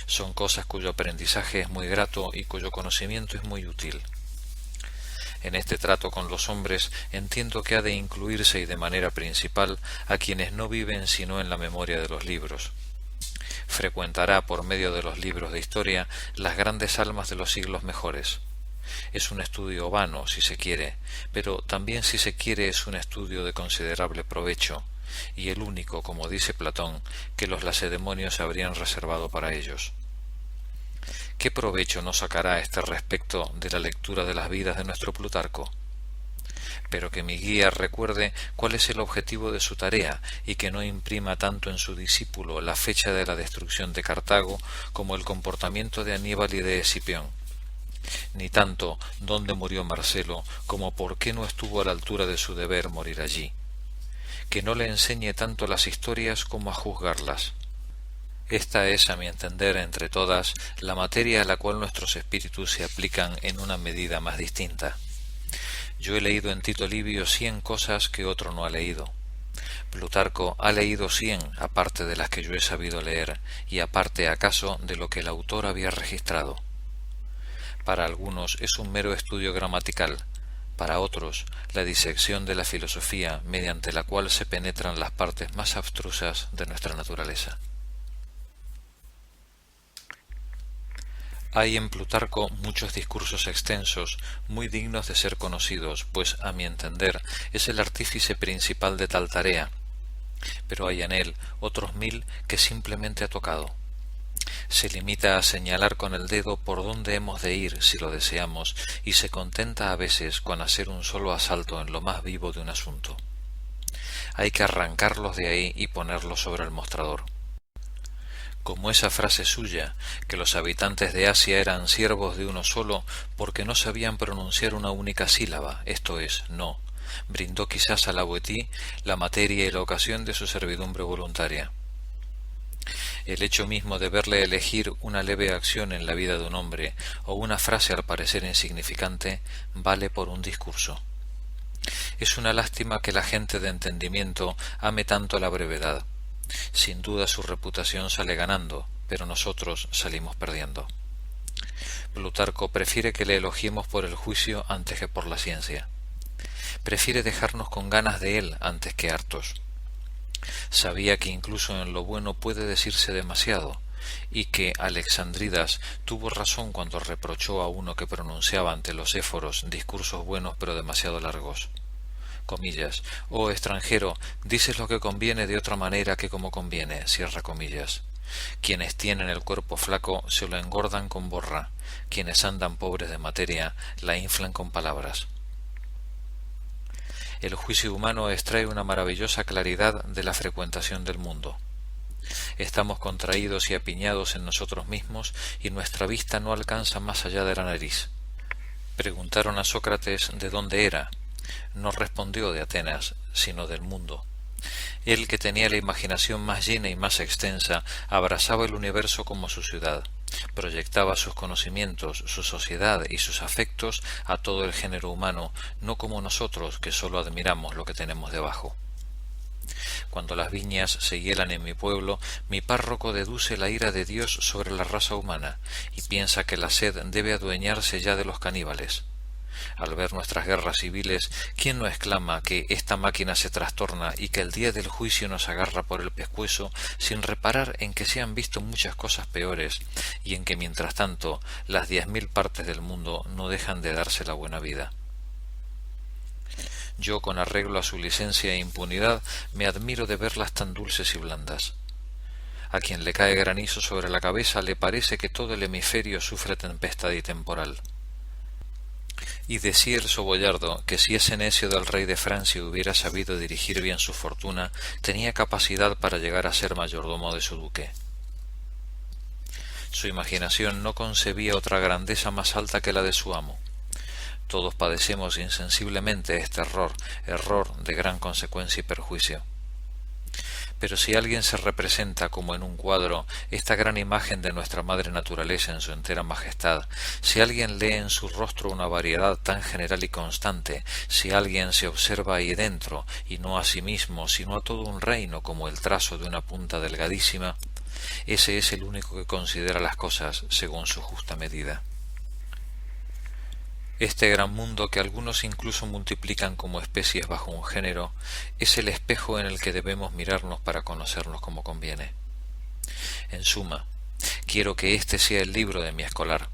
Son cosas cuyo aprendizaje es muy grato y cuyo conocimiento es muy útil. En este trato con los hombres entiendo que ha de incluirse y de manera principal a quienes no viven sino en la memoria de los libros. Frecuentará por medio de los libros de historia las grandes almas de los siglos mejores. Es un estudio vano, si se quiere, pero también si se quiere es un estudio de considerable provecho, y el único, como dice Platón, que los lacedemonios habrían reservado para ellos. ¿Qué provecho no sacará a este respecto de la lectura de las vidas de nuestro Plutarco? Pero que mi guía recuerde cuál es el objetivo de su tarea y que no imprima tanto en su discípulo la fecha de la destrucción de Cartago como el comportamiento de Aníbal y de Escipión, ni tanto dónde murió Marcelo como por qué no estuvo a la altura de su deber morir allí. Que no le enseñe tanto las historias como a juzgarlas. Esta es, a mi entender, entre todas, la materia a la cual nuestros espíritus se aplican en una medida más distinta. Yo he leído en Tito Livio 100 cosas que otro no ha leído. Plutarco ha leído 100, aparte de las que yo he sabido leer, y aparte acaso de lo que el autor había registrado. Para algunos es un mero estudio gramatical, para otros la disección de la filosofía mediante la cual se penetran las partes más abstrusas de nuestra naturaleza. Hay en Plutarco muchos discursos extensos, muy dignos de ser conocidos, pues, a mi entender, es el artífice principal de tal tarea, pero hay en él otros 1000 que simplemente ha tocado. Se limita a señalar con el dedo por dónde hemos de ir si lo deseamos, y se contenta a veces con hacer un solo asalto en lo más vivo de un asunto. Hay que arrancarlos de ahí y ponerlos sobre el mostrador. Como esa frase suya, que los habitantes de Asia eran siervos de uno solo porque no sabían pronunciar una única sílaba, esto es, no, brindó quizás a la Boetí la materia y la ocasión de su servidumbre voluntaria. El hecho mismo de verle elegir una leve acción en la vida de un hombre o una frase al parecer insignificante vale por un discurso. Es una lástima que la gente de entendimiento ame tanto la brevedad. Sin duda su reputación sale ganando, pero nosotros salimos perdiendo. Plutarco prefiere que le elogiemos por el juicio antes que por la ciencia. Prefiere dejarnos con ganas de él antes que hartos. Sabía que incluso en lo bueno puede decirse demasiado, y que Alexandridas tuvo razón cuando reprochó a uno que pronunciaba ante los éforos discursos buenos pero demasiado largos. Comillas, oh extranjero, dices lo que conviene de otra manera que como conviene, cierra comillas. Quienes tienen el cuerpo flaco se lo engordan con borra, quienes andan pobres de materia la inflan con palabras. El juicio humano extrae una maravillosa claridad de la frecuentación del mundo. Estamos contraídos y apiñados en nosotros mismos y nuestra vista no alcanza más allá de la nariz. Preguntaron a Sócrates de dónde era. No respondió de Atenas, sino del mundo. Él, que tenía la imaginación más llena y más extensa, abrazaba el universo como su ciudad, proyectaba sus conocimientos, su sociedad y sus afectos a todo el género humano, no como nosotros, que sólo admiramos lo que tenemos debajo. Cuando las viñas se hielan en mi pueblo, mi párroco deduce la ira de Dios sobre la raza humana y piensa que la sed debe adueñarse ya de los caníbales. Al ver nuestras guerras civiles, ¿quién no exclama que esta máquina se trastorna y que el día del juicio nos agarra por el pescuezo, sin reparar en que se han visto muchas cosas peores y en que mientras tanto las 10.000 partes del mundo no dejan de darse la buena vida? Yo, con arreglo a su licencia e impunidad, me admiro de verlas tan dulces y blandas. A quien le cae granizo sobre la cabeza le parece que todo el hemisferio sufre tempestad y temporal. Y decía el Soboyardo que si ese necio del rey de Francia hubiera sabido dirigir bien su fortuna, tenía capacidad para llegar a ser mayordomo de su duque. Su imaginación no concebía otra grandeza más alta que la de su amo. Todos padecemos insensiblemente este error de gran consecuencia y perjuicio. Pero si alguien se representa como en un cuadro esta gran imagen de nuestra madre naturaleza en su entera majestad, si alguien lee en su rostro una variedad tan general y constante, si alguien se observa ahí dentro, y no a sí mismo, sino a todo un reino como el trazo de una punta delgadísima, ese es el único que considera las cosas según su justa medida. Este gran mundo, que algunos incluso multiplican como especies bajo un género, es el espejo en el que debemos mirarnos para conocernos como conviene. En suma, quiero que este sea el libro de mi escolar.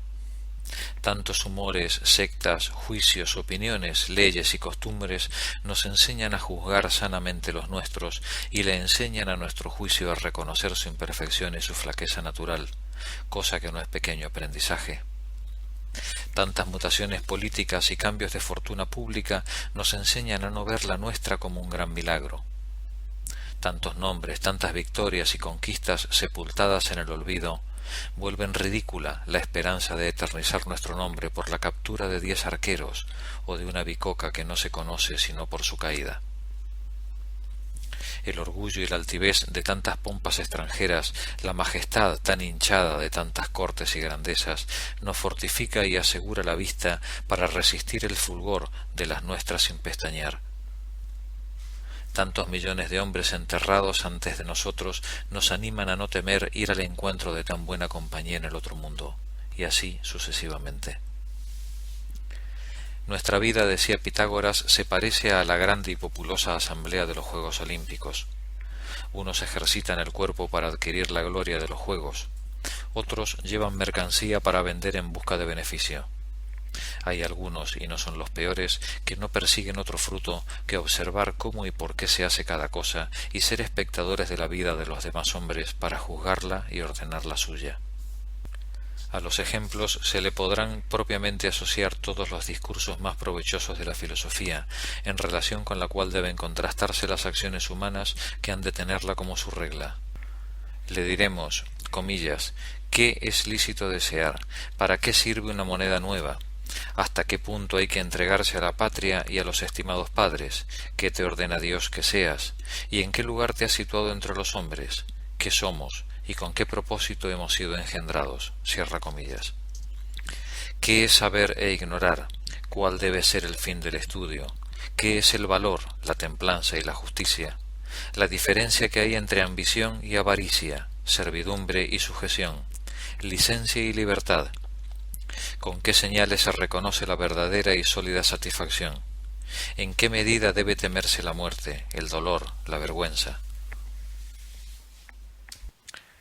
Tantos humores, sectas, juicios, opiniones, leyes y costumbres nos enseñan a juzgar sanamente los nuestros y le enseñan a nuestro juicio a reconocer su imperfección y su flaqueza natural, cosa que no es pequeño aprendizaje. Tantas mutaciones políticas y cambios de fortuna pública nos enseñan a no ver la nuestra como un gran milagro. Tantos nombres, tantas victorias y conquistas sepultadas en el olvido vuelven ridícula la esperanza de eternizar nuestro nombre por la captura de 10 arqueros o de una bicoca que no se conoce sino por su caída. El orgullo y la altivez de tantas pompas extranjeras, la majestad tan hinchada de tantas cortes y grandezas, nos fortifica y asegura la vista para resistir el fulgor de las nuestras sin pestañear. Tantos millones de hombres enterrados antes de nosotros nos animan a no temer ir al encuentro de tan buena compañía en el otro mundo, y así sucesivamente. Nuestra vida, decía Pitágoras, se parece a la grande y populosa asamblea de los Juegos Olímpicos. Unos ejercitan el cuerpo para adquirir la gloria de los Juegos, otros llevan mercancía para vender en busca de beneficio. Hay algunos, y no son los peores, que no persiguen otro fruto que observar cómo y por qué se hace cada cosa y ser espectadores de la vida de los demás hombres para juzgarla y ordenar la suya. A los ejemplos se le podrán propiamente asociar todos los discursos más provechosos de la filosofía, en relación con la cual deben contrastarse las acciones humanas que han de tenerla como su regla. Le diremos, comillas, ¿qué es lícito desear? ¿Para qué sirve una moneda nueva? ¿Hasta qué punto hay que entregarse a la patria y a los estimados padres? ¿Qué te ordena Dios que seas? ¿Y en qué lugar te has situado entre los hombres? ¿Qué somos? y con qué propósito hemos sido engendrados, cierra comillas. ¿Qué es saber e ignorar? ¿Cuál debe ser el fin del estudio? ¿Qué es el valor, la templanza y la justicia? La diferencia que hay entre ambición y avaricia, servidumbre y sujeción, licencia y libertad. ¿Con qué señales se reconoce la verdadera y sólida satisfacción? ¿En qué medida debe temerse la muerte, el dolor, la vergüenza?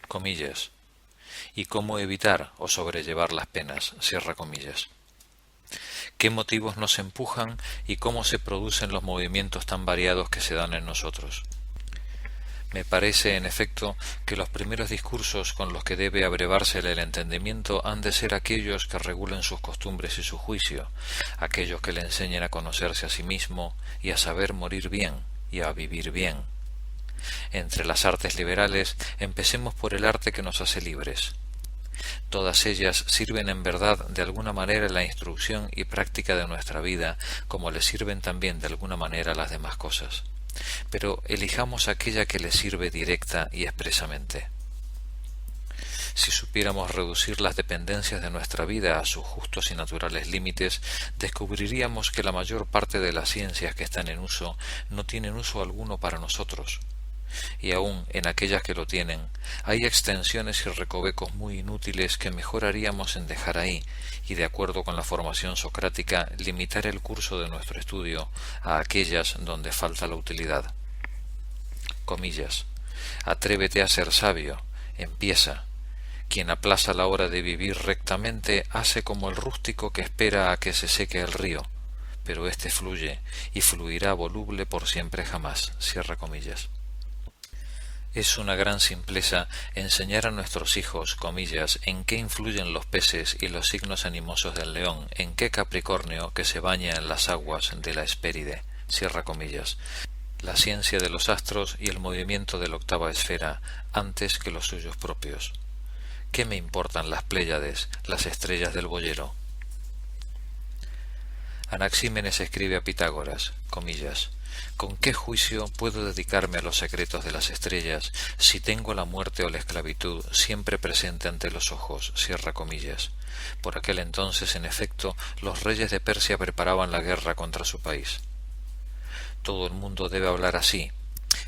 Comillas. ¿Y cómo evitar o sobrellevar las penas? Cierra comillas. ¿Qué motivos nos empujan y cómo se producen los movimientos tan variados que se dan en nosotros? Me parece, en efecto, que los primeros discursos con los que debe abrevársele el entendimiento han de ser aquellos que regulen sus costumbres y su juicio, aquellos que le enseñen a conocerse a sí mismo y a saber morir bien y a vivir bien. Entre las artes liberales, empecemos por el arte que nos hace libres. Todas ellas sirven en verdad de alguna manera la instrucción y práctica de nuestra vida, como le sirven también de alguna manera las demás cosas. Pero elijamos aquella que le sirve directa y expresamente. Si supiéramos reducir las dependencias de nuestra vida a sus justos y naturales límites, descubriríamos que la mayor parte de las ciencias que están en uso no tienen uso alguno para nosotros. Y aun en aquellas que lo tienen, hay extensiones y recovecos muy inútiles que mejor haríamos en dejar ahí y, de acuerdo con la formación socrática, limitar el curso de nuestro estudio a aquellas donde falta la utilidad. Comillas. Atrévete a ser sabio, empieza. Quien aplaza la hora de vivir rectamente hace como el rústico que espera a que se seque el río, pero éste fluye y fluirá voluble por siempre jamás. Cierra comillas. Es una gran simpleza enseñar a nuestros hijos, comillas, en qué influyen los peces y los signos animosos del león, en qué Capricornio que se baña en las aguas de la Hespéride, cierra comillas, la ciencia de los astros y el movimiento de la octava esfera, antes que los suyos propios. ¿Qué me importan las Pléyades, las estrellas del boyero? Anaxímenes escribe a Pitágoras, comillas, ¿con qué juicio puedo dedicarme a los secretos de las estrellas si tengo la muerte o la esclavitud siempre presente ante los ojos? Cierra comillas. Por aquel entonces, en efecto, los reyes de Persia preparaban la guerra contra su país. Todo el mundo debe hablar así.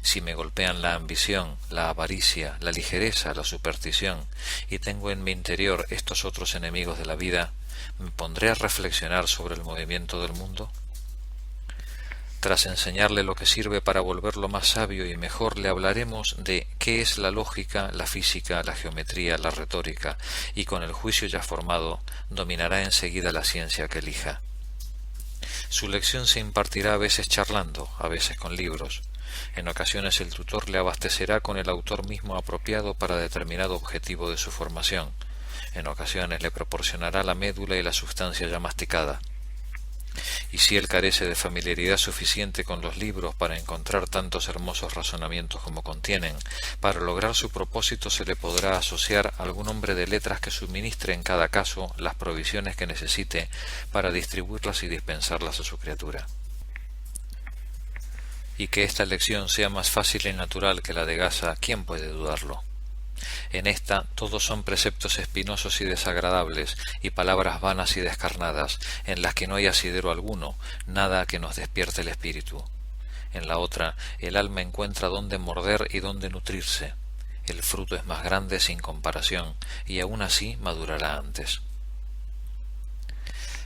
Si me golpean la ambición, la avaricia, la ligereza, la superstición, y tengo en mi interior estos otros enemigos de la vida, ¿me pondré a reflexionar sobre el movimiento del mundo? Tras enseñarle lo que sirve para volverlo más sabio y mejor, le hablaremos de qué es la lógica, la física, la geometría, la retórica, y con el juicio ya formado, dominará enseguida la ciencia que elija. Su lección se impartirá a veces charlando, a veces con libros. En ocasiones el tutor le abastecerá con el autor mismo apropiado para determinado objetivo de su formación. En ocasiones le proporcionará la médula y la sustancia ya masticada. Y si él carece de familiaridad suficiente con los libros para encontrar tantos hermosos razonamientos como contienen, para lograr su propósito se le podrá asociar algún hombre de letras que suministre en cada caso las provisiones que necesite para distribuirlas y dispensarlas a su criatura. Y que esta lección sea más fácil y natural que la de Gaza, ¿quién puede dudarlo? En esta todos son preceptos espinosos y desagradables, y palabras vanas y descarnadas, en las que no hay asidero alguno, nada que nos despierte el espíritu. En la otra, el alma encuentra dónde morder y dónde nutrirse. El fruto es más grande sin comparación, y aún así madurará antes.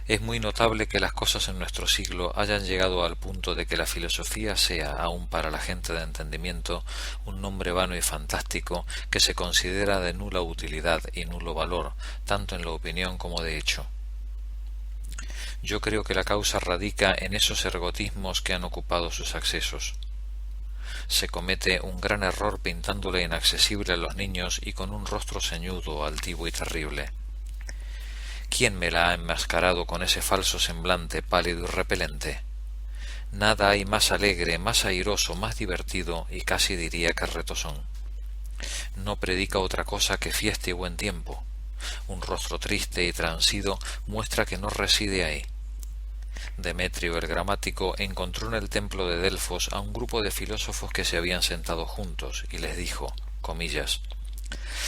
Es muy notable que las cosas en nuestro siglo hayan llegado al punto de que la filosofía sea, aun para la gente de entendimiento, un nombre vano y fantástico que se considera de nula utilidad y nulo valor, tanto en la opinión como de hecho. Yo creo que la causa radica en esos ergotismos que han ocupado sus accesos. Se comete un gran error pintándole inaccesible a los niños y con un rostro ceñudo, altivo y terrible. ¿Quién me la ha enmascarado con ese falso semblante pálido y repelente? Nada hay más alegre, más airoso, más divertido y casi diría que retozón. No predica otra cosa que fiesta y buen tiempo. Un rostro triste y transido muestra que no reside ahí. Demetrio el gramático encontró en el templo de Delfos a un grupo de filósofos que se habían sentado juntos y les dijo, comillas,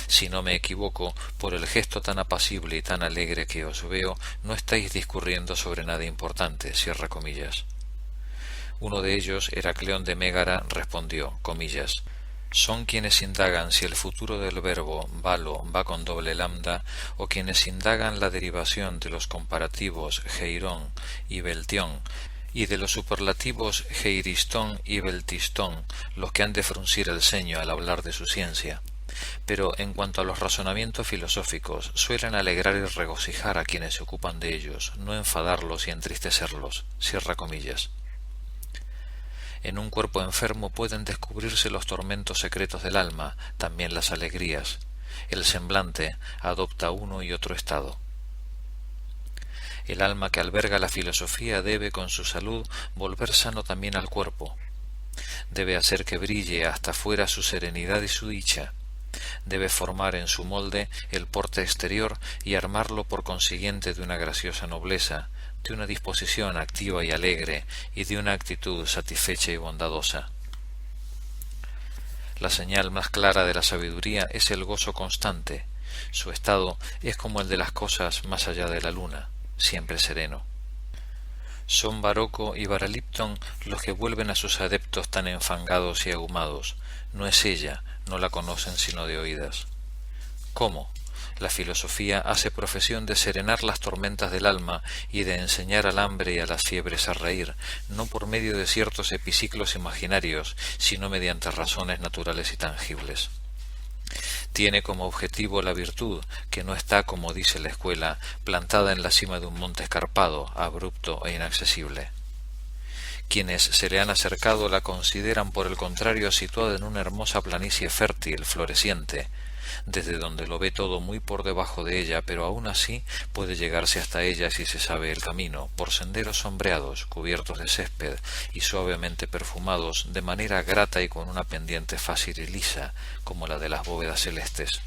Si no me equivoco, por el gesto tan apacible y tan alegre que os veo, no estáis discurriendo sobre nada importante, cierra comillas. Uno de ellos, Heracleón de Mégara, respondió, comillas, son quienes indagan si el futuro del verbo valo va con doble lambda, o quienes indagan la derivación de los comparativos geirón y beltión, y de los superlativos geiristón y beltistón, los que han de fruncir el ceño al hablar de su ciencia. Pero en cuanto a los razonamientos filosóficos, suelen alegrar y regocijar a quienes se ocupan de ellos, no enfadarlos y entristecerlos, cierra comillas. En un cuerpo enfermo pueden descubrirse los tormentos secretos del alma, también las alegrías. El semblante adopta uno y otro estado. El alma que alberga la filosofía debe, con su salud, volver sano también al cuerpo. Debe hacer que brille hasta fuera su serenidad y su dicha. Debe formar en su molde el porte exterior y armarlo por consiguiente de una graciosa nobleza, de una disposición activa y alegre, y de una actitud satisfecha y bondadosa. La señal más clara de la sabiduría es el gozo constante. Su estado es como el de las cosas más allá de la luna, siempre sereno. Son Baroco y Baralipton los que vuelven a sus adeptos tan enfangados y ahumados. No es ella, no la conocen sino de oídas. ¿Cómo? La filosofía hace profesión de serenar las tormentas del alma y de enseñar al hambre y a las fiebres a reír, no por medio de ciertos epiciclos imaginarios, sino mediante razones naturales y tangibles. Tiene como objetivo la virtud, que no está, como dice la escuela, plantada en la cima de un monte escarpado, abrupto e inaccesible. Quienes se le han acercado la consideran por el contrario situada en una hermosa planicie fértil, floreciente, desde donde lo ve todo muy por debajo de ella, pero aún así puede llegarse hasta ella si se sabe el camino, por senderos sombreados, cubiertos de césped y suavemente perfumados, de manera grata y con una pendiente fácil y lisa, como la de las bóvedas celestes.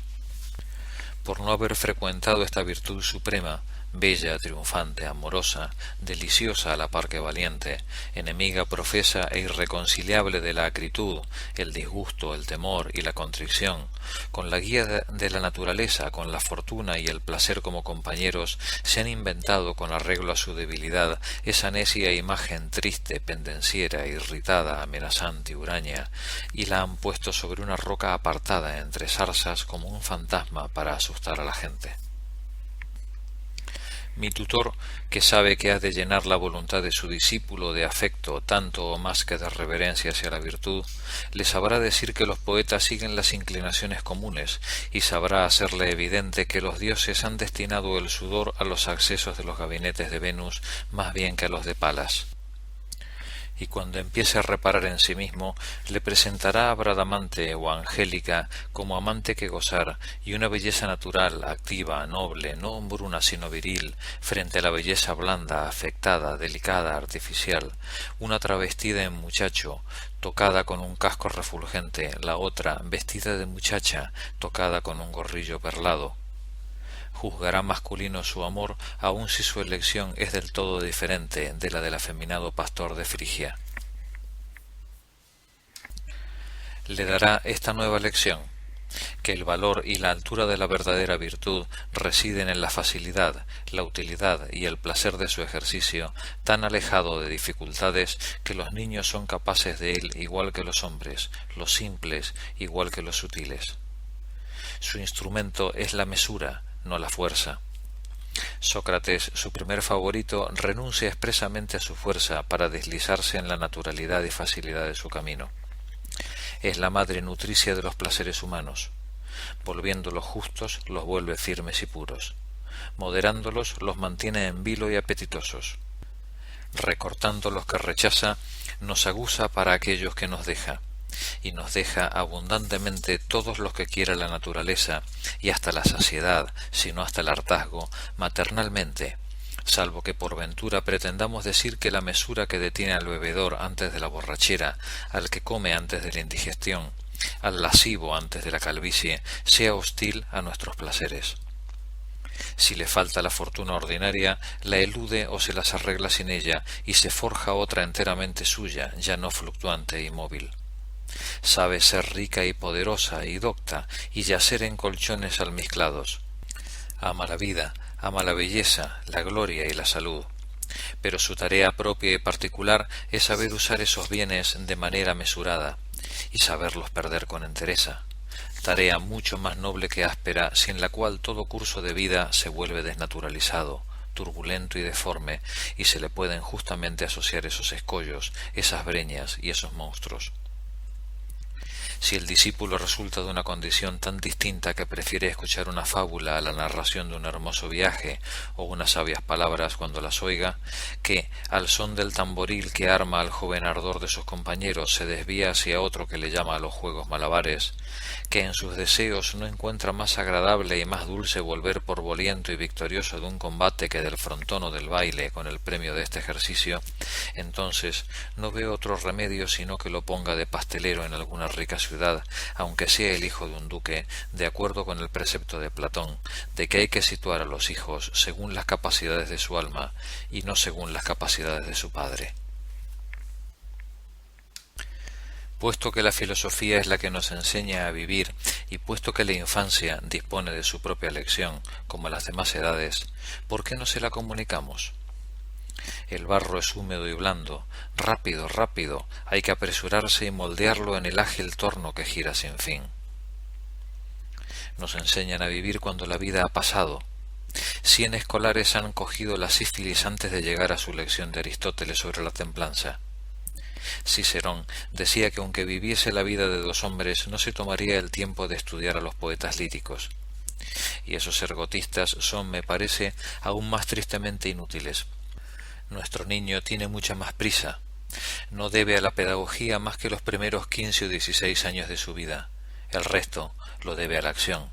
Por no haber frecuentado esta virtud suprema, bella, triunfante, amorosa, deliciosa a la par que valiente, enemiga profesa e irreconciliable de la acritud, el disgusto, el temor y la contrición, con la guía de la naturaleza, con la fortuna y el placer como compañeros, se han inventado con arreglo a su debilidad esa necia imagen triste, pendenciera, irritada, amenazante y huraña, y la han puesto sobre una roca apartada entre zarzas como un fantasma para asustar a la gente. Mi tutor, que sabe que ha de llenar la voluntad de su discípulo de afecto tanto o más que de reverencia hacia la virtud, le sabrá decir que los poetas siguen las inclinaciones comunes y sabrá hacerle evidente que los dioses han destinado el sudor a los accesos de los gabinetes de Venus más bien que a los de Palas. Y cuando empiece a reparar en sí mismo, le presentará a Bradamante o a Angélica como amante que gozar, y una belleza natural, activa, noble, no hombruna sino viril, frente a la belleza blanda, afectada, delicada, artificial, una travestida en muchacho, tocada con un casco refulgente, la otra, vestida de muchacha, tocada con un gorrillo perlado. Juzgará masculino su amor, aun si su elección es del todo diferente de la del afeminado pastor de Frigia. Le dará esta nueva lección, que el valor y la altura de la verdadera virtud residen en la facilidad, la utilidad y el placer de su ejercicio, tan alejado de dificultades que los niños son capaces de él igual que los hombres, los simples igual que los sutiles. Su instrumento es la mesura, no la fuerza. Sócrates, su primer favorito, renuncia expresamente a su fuerza para deslizarse en la naturalidad y facilidad de su camino. Es la madre nutricia de los placeres humanos. Volviéndolos justos, los vuelve firmes y puros. Moderándolos, los mantiene en vilo y apetitosos. Recortando los que rechaza, nos aguza para aquellos que nos deja. Y nos deja abundantemente todos los que quiera la naturaleza, y hasta la saciedad, si no hasta el hartazgo, maternalmente, salvo que por ventura pretendamos decir que la mesura que detiene al bebedor antes de la borrachera, al que come antes de la indigestión, al lascivo antes de la calvicie, sea hostil a nuestros placeres. Si le falta la fortuna ordinaria, la elude o se las arregla sin ella, y se forja otra enteramente suya, ya no fluctuante y móvil. Sabe ser rica y poderosa y docta y yacer en colchones almizclados. Ama la vida, ama la belleza, la gloria y la salud. Pero su tarea propia y particular es saber usar esos bienes de manera mesurada y saberlos perder con entereza, tarea mucho más noble que áspera, sin la cual todo curso de vida se vuelve desnaturalizado, turbulento y deforme, y se le pueden justamente asociar esos escollos, esas breñas y esos monstruos. Si el discípulo resulta de una condición tan distinta que prefiere escuchar una fábula a la narración de un hermoso viaje o unas sabias palabras cuando las oiga, que, al son del tamboril que arma al joven ardor de sus compañeros, se desvía hacia otro que le llama a los juegos malabares, que en sus deseos no encuentra más agradable y más dulce volver por voliento y victorioso de un combate que del frontón o del baile con el premio de este ejercicio, entonces no veo otro remedio sino que lo ponga de pastelero en alguna rica ciudad, aunque sea el hijo de un duque, de acuerdo con el precepto de Platón, de que hay que situar a los hijos según las capacidades de su alma y no según las capacidades de su padre. Puesto que la filosofía es la que nos enseña a vivir, y puesto que la infancia dispone de su propia lección, como las demás edades, ¿por qué no se la comunicamos? El barro es húmedo y blando, rápido, rápido, hay que apresurarse y moldearlo en el ágil torno que gira sin fin. Nos enseñan a vivir cuando la vida ha pasado. 100 escolares han cogido la sífilis antes de llegar a su lección de Aristóteles sobre la templanza. Cicerón decía que aunque viviese la vida de 2 hombres, no se tomaría el tiempo de estudiar a los poetas líricos. Y esos ergotistas son, me parece, aún más tristemente inútiles. Nuestro niño tiene mucha más prisa. No debe a la pedagogía más que los primeros 15 o 16 años de su vida. El resto lo debe a la acción.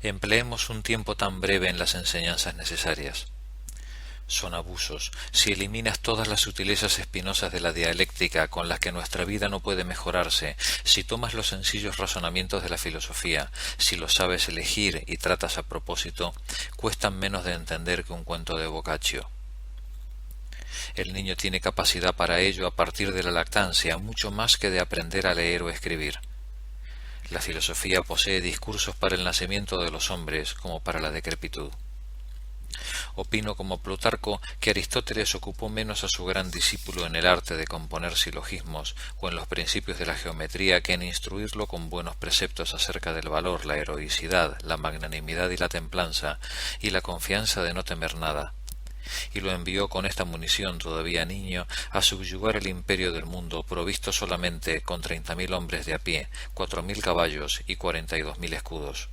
Empleemos un tiempo tan breve en las enseñanzas necesarias. Son abusos si eliminas todas las sutilezas espinosas de la dialéctica con las que nuestra vida no puede mejorarse, si tomas los sencillos razonamientos de la filosofía, si los sabes elegir y tratas a propósito, cuestan menos de entender que un cuento de Boccaccio. El niño tiene capacidad para ello a partir de la lactancia, mucho más que de aprender a leer o escribir. La filosofía posee discursos para el nacimiento de los hombres como para la decrepitud. Opino como Plutarco que Aristóteles ocupó menos a su gran discípulo en el arte de componer silogismos o en los principios de la geometría que en instruirlo con buenos preceptos acerca del valor, la heroicidad, la magnanimidad y la templanza, y la confianza de no temer nada. Y lo envió con esta munición todavía niño a subyugar el imperio del mundo, provisto solamente con 30.000 hombres de a pie, 4.000 caballos y 42.000 escudos.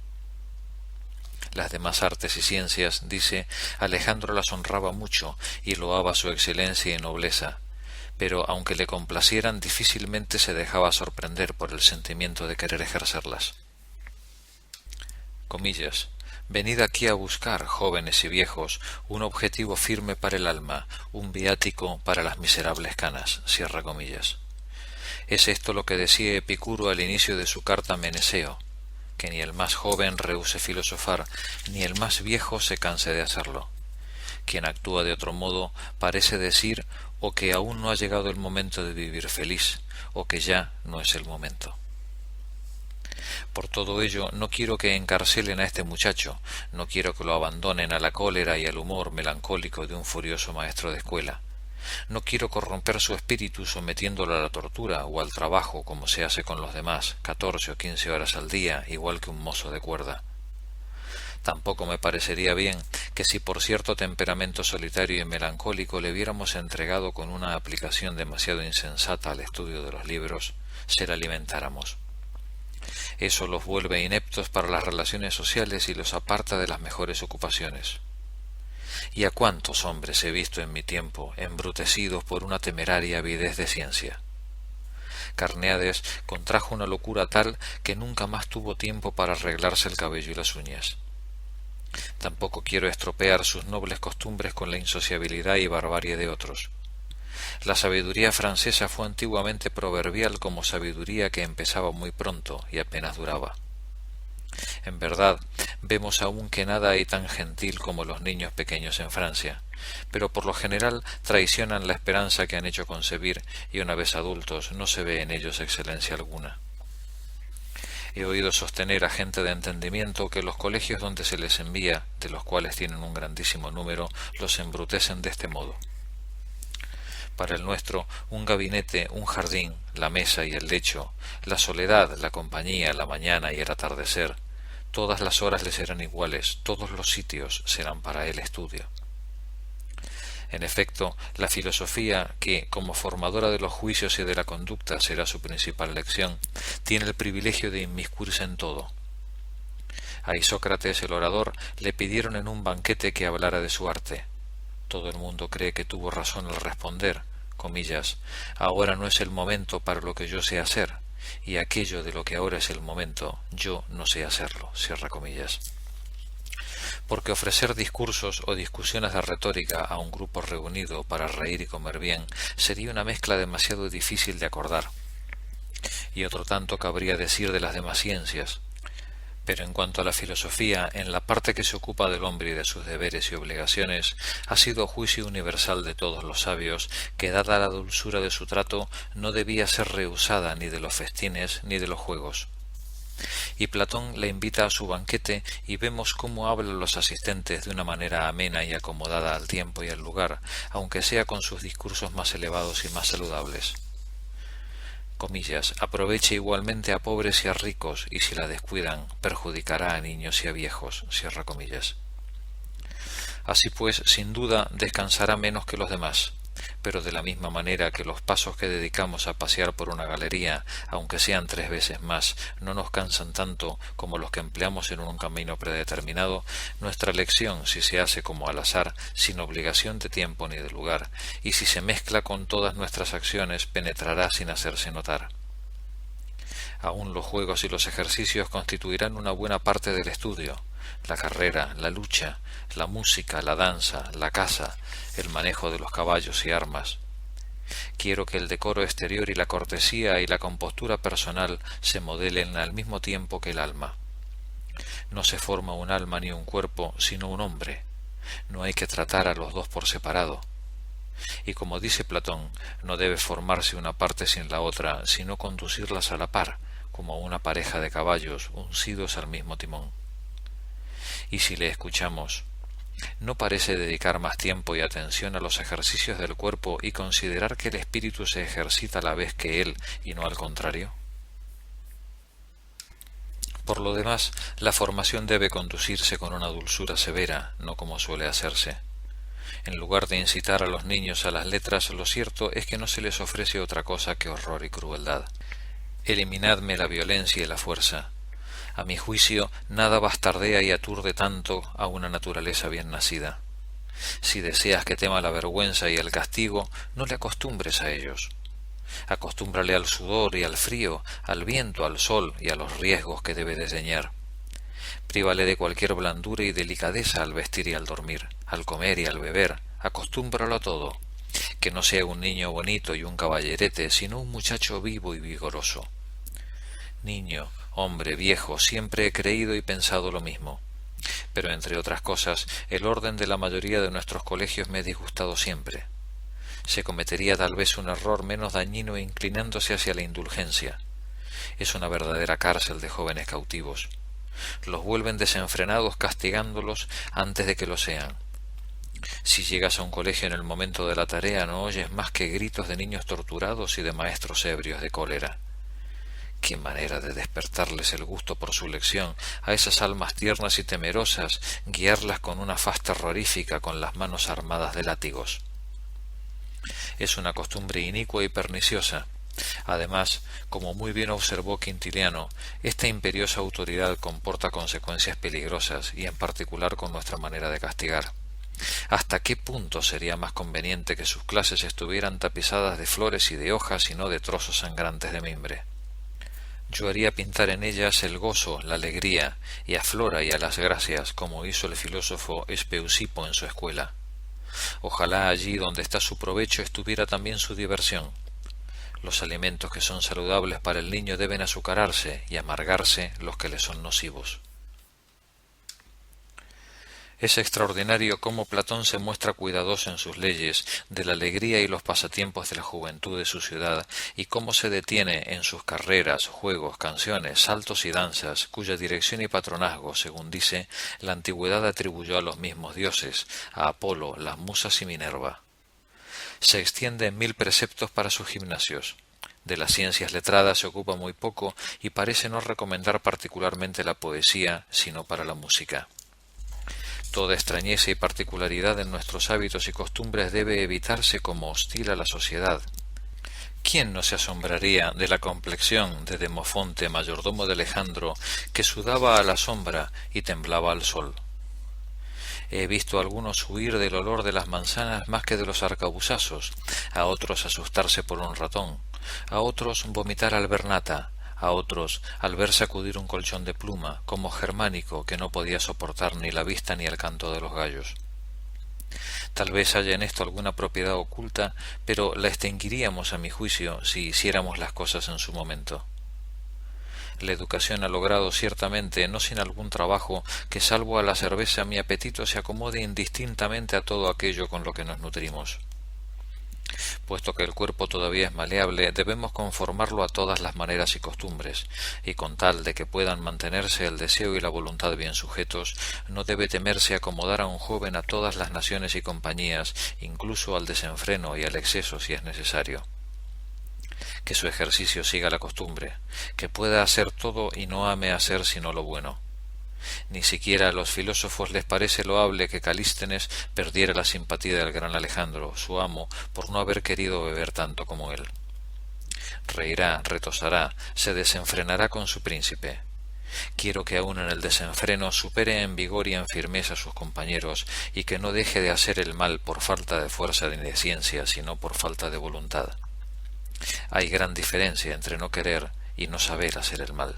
Las demás artes y ciencias, dice, Alejandro las honraba mucho y loaba su excelencia y nobleza, pero aunque le complacieran difícilmente se dejaba sorprender por el sentimiento de querer ejercerlas. Comillas. Venid aquí a buscar, jóvenes y viejos, un objetivo firme para el alma, un viático para las miserables canas. Cierra comillas. Es esto lo que decía Epicuro al inicio de su carta a Meneceo, que ni el más joven rehúse filosofar, ni el más viejo se canse de hacerlo. Quien actúa de otro modo parece decir o que aún no ha llegado el momento de vivir feliz, o que ya no es el momento. Por todo ello, no quiero que encarcelen a este muchacho, no quiero que lo abandonen a la cólera y al humor melancólico de un furioso maestro de escuela. No quiero corromper su espíritu sometiéndolo a la tortura o al trabajo como se hace con los demás, 14 o 15 horas al día, igual que un mozo de cuerda. Tampoco me parecería bien que si por cierto temperamento solitario y melancólico le hubiéramos entregado con una aplicación demasiado insensata al estudio de los libros, se le alimentáramos. Eso los vuelve ineptos para las relaciones sociales y los aparta de las mejores ocupaciones. ¿Y a cuántos hombres he visto en mi tiempo embrutecidos por una temeraria avidez de ciencia? Carneades contrajo una locura tal que nunca más tuvo tiempo para arreglarse el cabello y las uñas. Tampoco quiero estropear sus nobles costumbres con la insociabilidad y barbarie de otros. La sabiduría francesa fue antiguamente proverbial como sabiduría que empezaba muy pronto y apenas duraba. En verdad, vemos aún que nada hay tan gentil como los niños pequeños en Francia, pero por lo general traicionan la esperanza que han hecho concebir y una vez adultos no se ve en ellos excelencia alguna. He oído sostener a gente de entendimiento que los colegios donde se les envía, de los cuales tienen un grandísimo número, los embrutecen de este modo. Para el nuestro, un gabinete, un jardín, la mesa y el lecho, la soledad, la compañía, la mañana y el atardecer, todas las horas le serán iguales, todos los sitios serán para él estudio. En efecto, la filosofía, que, como formadora de los juicios y de la conducta será su principal lección, tiene el privilegio de inmiscuirse en todo. A Isócrates, el orador, le pidieron en un banquete que hablara de su arte. Todo el mundo cree que tuvo razón al responder, comillas, ahora no es el momento para lo que yo sé hacer, y aquello de lo que ahora es el momento, yo no sé hacerlo, cierra comillas. Porque ofrecer discursos o discusiones de retórica a un grupo reunido para reír y comer bien sería una mezcla demasiado difícil de acordar. Y otro tanto cabría decir de las demás ciencias. Pero en cuanto a la filosofía, en la parte que se ocupa del hombre y de sus deberes y obligaciones, ha sido juicio universal de todos los sabios que, dada la dulzura de su trato, no debía ser rehusada ni de los festines ni de los juegos. Y Platón le invita a su banquete y vemos cómo hablan los asistentes de una manera amena y acomodada al tiempo y al lugar, aunque sea con sus discursos más elevados y más saludables. Comillas, aproveche igualmente a pobres y a ricos, y si la descuidan, perjudicará a niños y a viejos, cierra comillas. Así pues, sin duda, descansará menos que los demás, pero de la misma manera que los pasos que dedicamos a pasear por una galería, aunque sean 3 veces más, no nos cansan tanto como los que empleamos en un camino predeterminado, nuestra lección, si se hace como al azar, sin obligación de tiempo ni de lugar, y si se mezcla con todas nuestras acciones, penetrará sin hacerse notar. Aún los juegos y los ejercicios constituirán una buena parte del estudio. La carrera, la lucha, la música, la danza, la caza, el manejo de los caballos y armas. Quiero que el decoro exterior y la cortesía y la compostura personal se modelen al mismo tiempo que el alma. No se forma un alma ni un cuerpo, sino un hombre. No hay que tratar a los dos por separado. Y como dice Platón, no debe formarse una parte sin la otra, sino conducirlas a la par, como una pareja de caballos uncidos al mismo timón. Y si le escuchamos, ¿no parece dedicar más tiempo y atención a los ejercicios del cuerpo y considerar que el espíritu se ejercita a la vez que él y no al contrario? Por lo demás, la formación debe conducirse con una dulzura severa, no como suele hacerse. En lugar de incitar a los niños a las letras, lo cierto es que no se les ofrece otra cosa que horror y crueldad. Eliminadme la violencia y la fuerza. A mi juicio, nada bastardea y aturde tanto a una naturaleza bien nacida. Si deseas que tema la vergüenza y el castigo, no le acostumbres a ellos. Acostúmbrale al sudor y al frío, al viento, al sol y a los riesgos que debe desdeñar. Prívale de cualquier blandura y delicadeza al vestir y al dormir, al comer y al beber, acostúmbralo a todo. Que no sea un niño bonito y un caballerete, sino un muchacho vivo y vigoroso. Niño, hombre, viejo, siempre he creído y pensado lo mismo. Pero entre otras cosas, el orden de la mayoría de nuestros colegios me ha disgustado siempre. Se cometería tal vez un error menos dañino inclinándose hacia la indulgencia. Es una verdadera cárcel de jóvenes cautivos. Los vuelven desenfrenados castigándolos antes de que lo sean. Si llegas a un colegio en el momento de la tarea no oyes más que gritos de niños torturados y de maestros ebrios de cólera. Qué manera de despertarles el gusto por su lección a esas almas tiernas y temerosas, guiarlas con una faz terrorífica con las manos armadas de látigos. Es una costumbre inicua y perniciosa. Además, como muy bien observó Quintiliano, esta imperiosa autoridad comporta consecuencias peligrosas y en particular con nuestra manera de castigar. ¿Hasta qué punto sería más conveniente que sus clases estuvieran tapizadas de flores y de hojas y no de trozos sangrantes de mimbre? Yo haría pintar en ellas el gozo, la alegría, y a Flora y a las gracias, como hizo el filósofo Espeusipo en su escuela. Ojalá allí donde está su provecho estuviera también su diversión. Los alimentos que son saludables para el niño deben azucararse y amargarse los que le son nocivos. Es extraordinario cómo Platón se muestra cuidadoso en sus leyes de la alegría y los pasatiempos de la juventud de su ciudad, y cómo se detiene en sus carreras, juegos, canciones, saltos y danzas, cuya dirección y patronazgo, según dice, la antigüedad atribuyó a los mismos dioses, a Apolo, las musas y Minerva. Se extiende en 1000 preceptos para sus gimnasios. De las ciencias letradas se ocupa muy poco y parece no recomendar particularmente la poesía, sino para la música. Toda extrañeza y particularidad en nuestros hábitos y costumbres debe evitarse como hostil a la sociedad. ¿Quién no se asombraría de la complexión de Demofonte, mayordomo de Alejandro, que sudaba a la sombra y temblaba al sol? He visto a algunos huir del olor de las manzanas más que de los arcabuzazos, a otros asustarse por un ratón, a otros vomitar al ver nata, a otros al ver sacudir un colchón de pluma, como Germánico, que no podía soportar ni la vista ni el canto de los gallos. Tal vez haya en esto alguna propiedad oculta, pero la extinguiríamos a mi juicio si hiciéramos las cosas en su momento. La educación ha logrado ciertamente, no sin algún trabajo, que salvo a la cerveza mi apetito se acomode indistintamente a todo aquello con lo que nos nutrimos. Puesto que el cuerpo todavía es maleable, debemos conformarlo a todas las maneras y costumbres, y con tal de que puedan mantenerse el deseo y la voluntad bien sujetos, no debe temerse acomodar a un joven a todas las naciones y compañías, incluso al desenfreno y al exceso si es necesario. Que su ejercicio siga la costumbre, que pueda hacer todo y no ame hacer sino lo bueno. Ni siquiera a los filósofos les parece loable que Calístenes perdiera la simpatía del gran Alejandro, su amo, por no haber querido beber tanto como él. Reirá, retosará, se desenfrenará con su príncipe. Quiero que aun en el desenfreno supere en vigor y en firmeza a sus compañeros, y que no deje de hacer el mal por falta de fuerza ni de ciencia, sino por falta de voluntad. Hay gran diferencia entre no querer y no saber hacer el mal.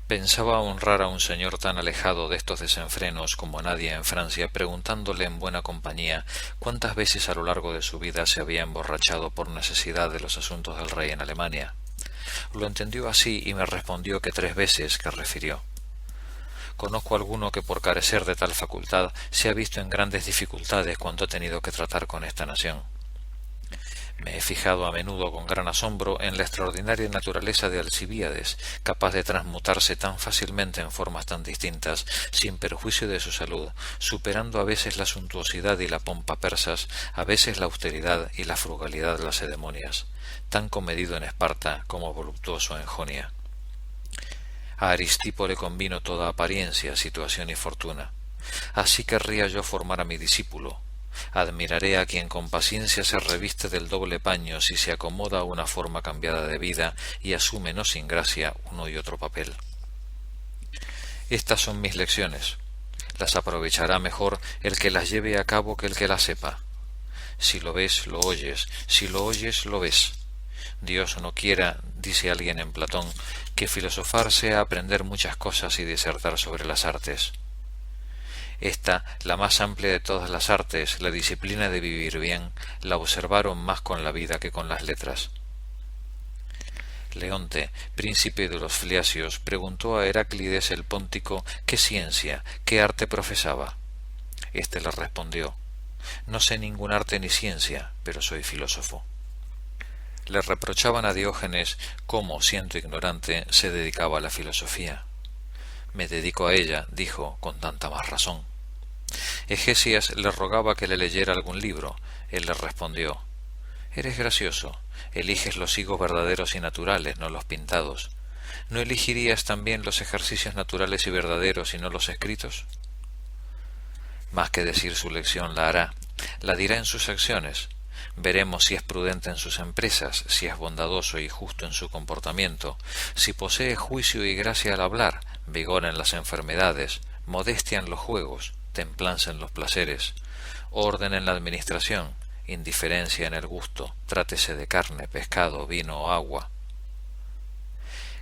Pensaba honrar a un señor tan alejado de estos desenfrenos como nadie en Francia, preguntándole en buena compañía cuántas veces a lo largo de su vida se había emborrachado por necesidad de los asuntos del rey en Alemania. Lo entendió así y me respondió que 3 veces, que refirió. Conozco a alguno que por carecer de tal facultad se ha visto en grandes dificultades cuando ha tenido que tratar con esta nación. Me he fijado a menudo con gran asombro en la extraordinaria naturaleza de Alcibíades, capaz de transmutarse tan fácilmente en formas tan distintas, sin perjuicio de su salud, superando a veces la suntuosidad y la pompa persas, a veces la austeridad y la frugalidad lacedemonias, tan comedido en Esparta como voluptuoso en Jonia. A Aristipo le convino toda apariencia, situación y fortuna. Así querría yo formar a mi discípulo. Admiraré a quien con paciencia se reviste del doble paño si se acomoda a una forma cambiada de vida y asume no sin gracia uno y otro papel. Estas son mis lecciones. Las aprovechará mejor el que las lleve a cabo que el que las sepa. Si lo ves, lo oyes. Si lo oyes, lo ves. Dios no quiera, dice alguien en Platón, que filosofar sea aprender muchas cosas y disertar sobre las artes. Esta, la más amplia de todas las artes, la disciplina de vivir bien, la observaron más con la vida que con las letras. Leonte, príncipe de los Fliasios, preguntó a Heráclides el Póntico qué ciencia, qué arte profesaba. Éste le respondió: no sé ningún arte ni ciencia, pero soy filósofo. Le reprochaban a Diógenes cómo, siendo ignorante, se dedicaba a la filosofía. Me dedico a ella, dijo, con tanta más razón. Egesias le rogaba que le leyera algún libro. Él le respondió: eres gracioso, eliges los higos verdaderos y naturales, no los pintados. ¿No elegirías también los ejercicios naturales y verdaderos y no los escritos? Más que decir su lección la hará, la dirá en sus acciones. Veremos si es prudente en sus empresas, si es bondadoso y justo en su comportamiento, si posee juicio y gracia al hablar, vigor en las enfermedades, modestia en los juegos, templanza en los placeres, orden en la administración, indiferencia en el gusto, trátese de carne, pescado, vino o agua.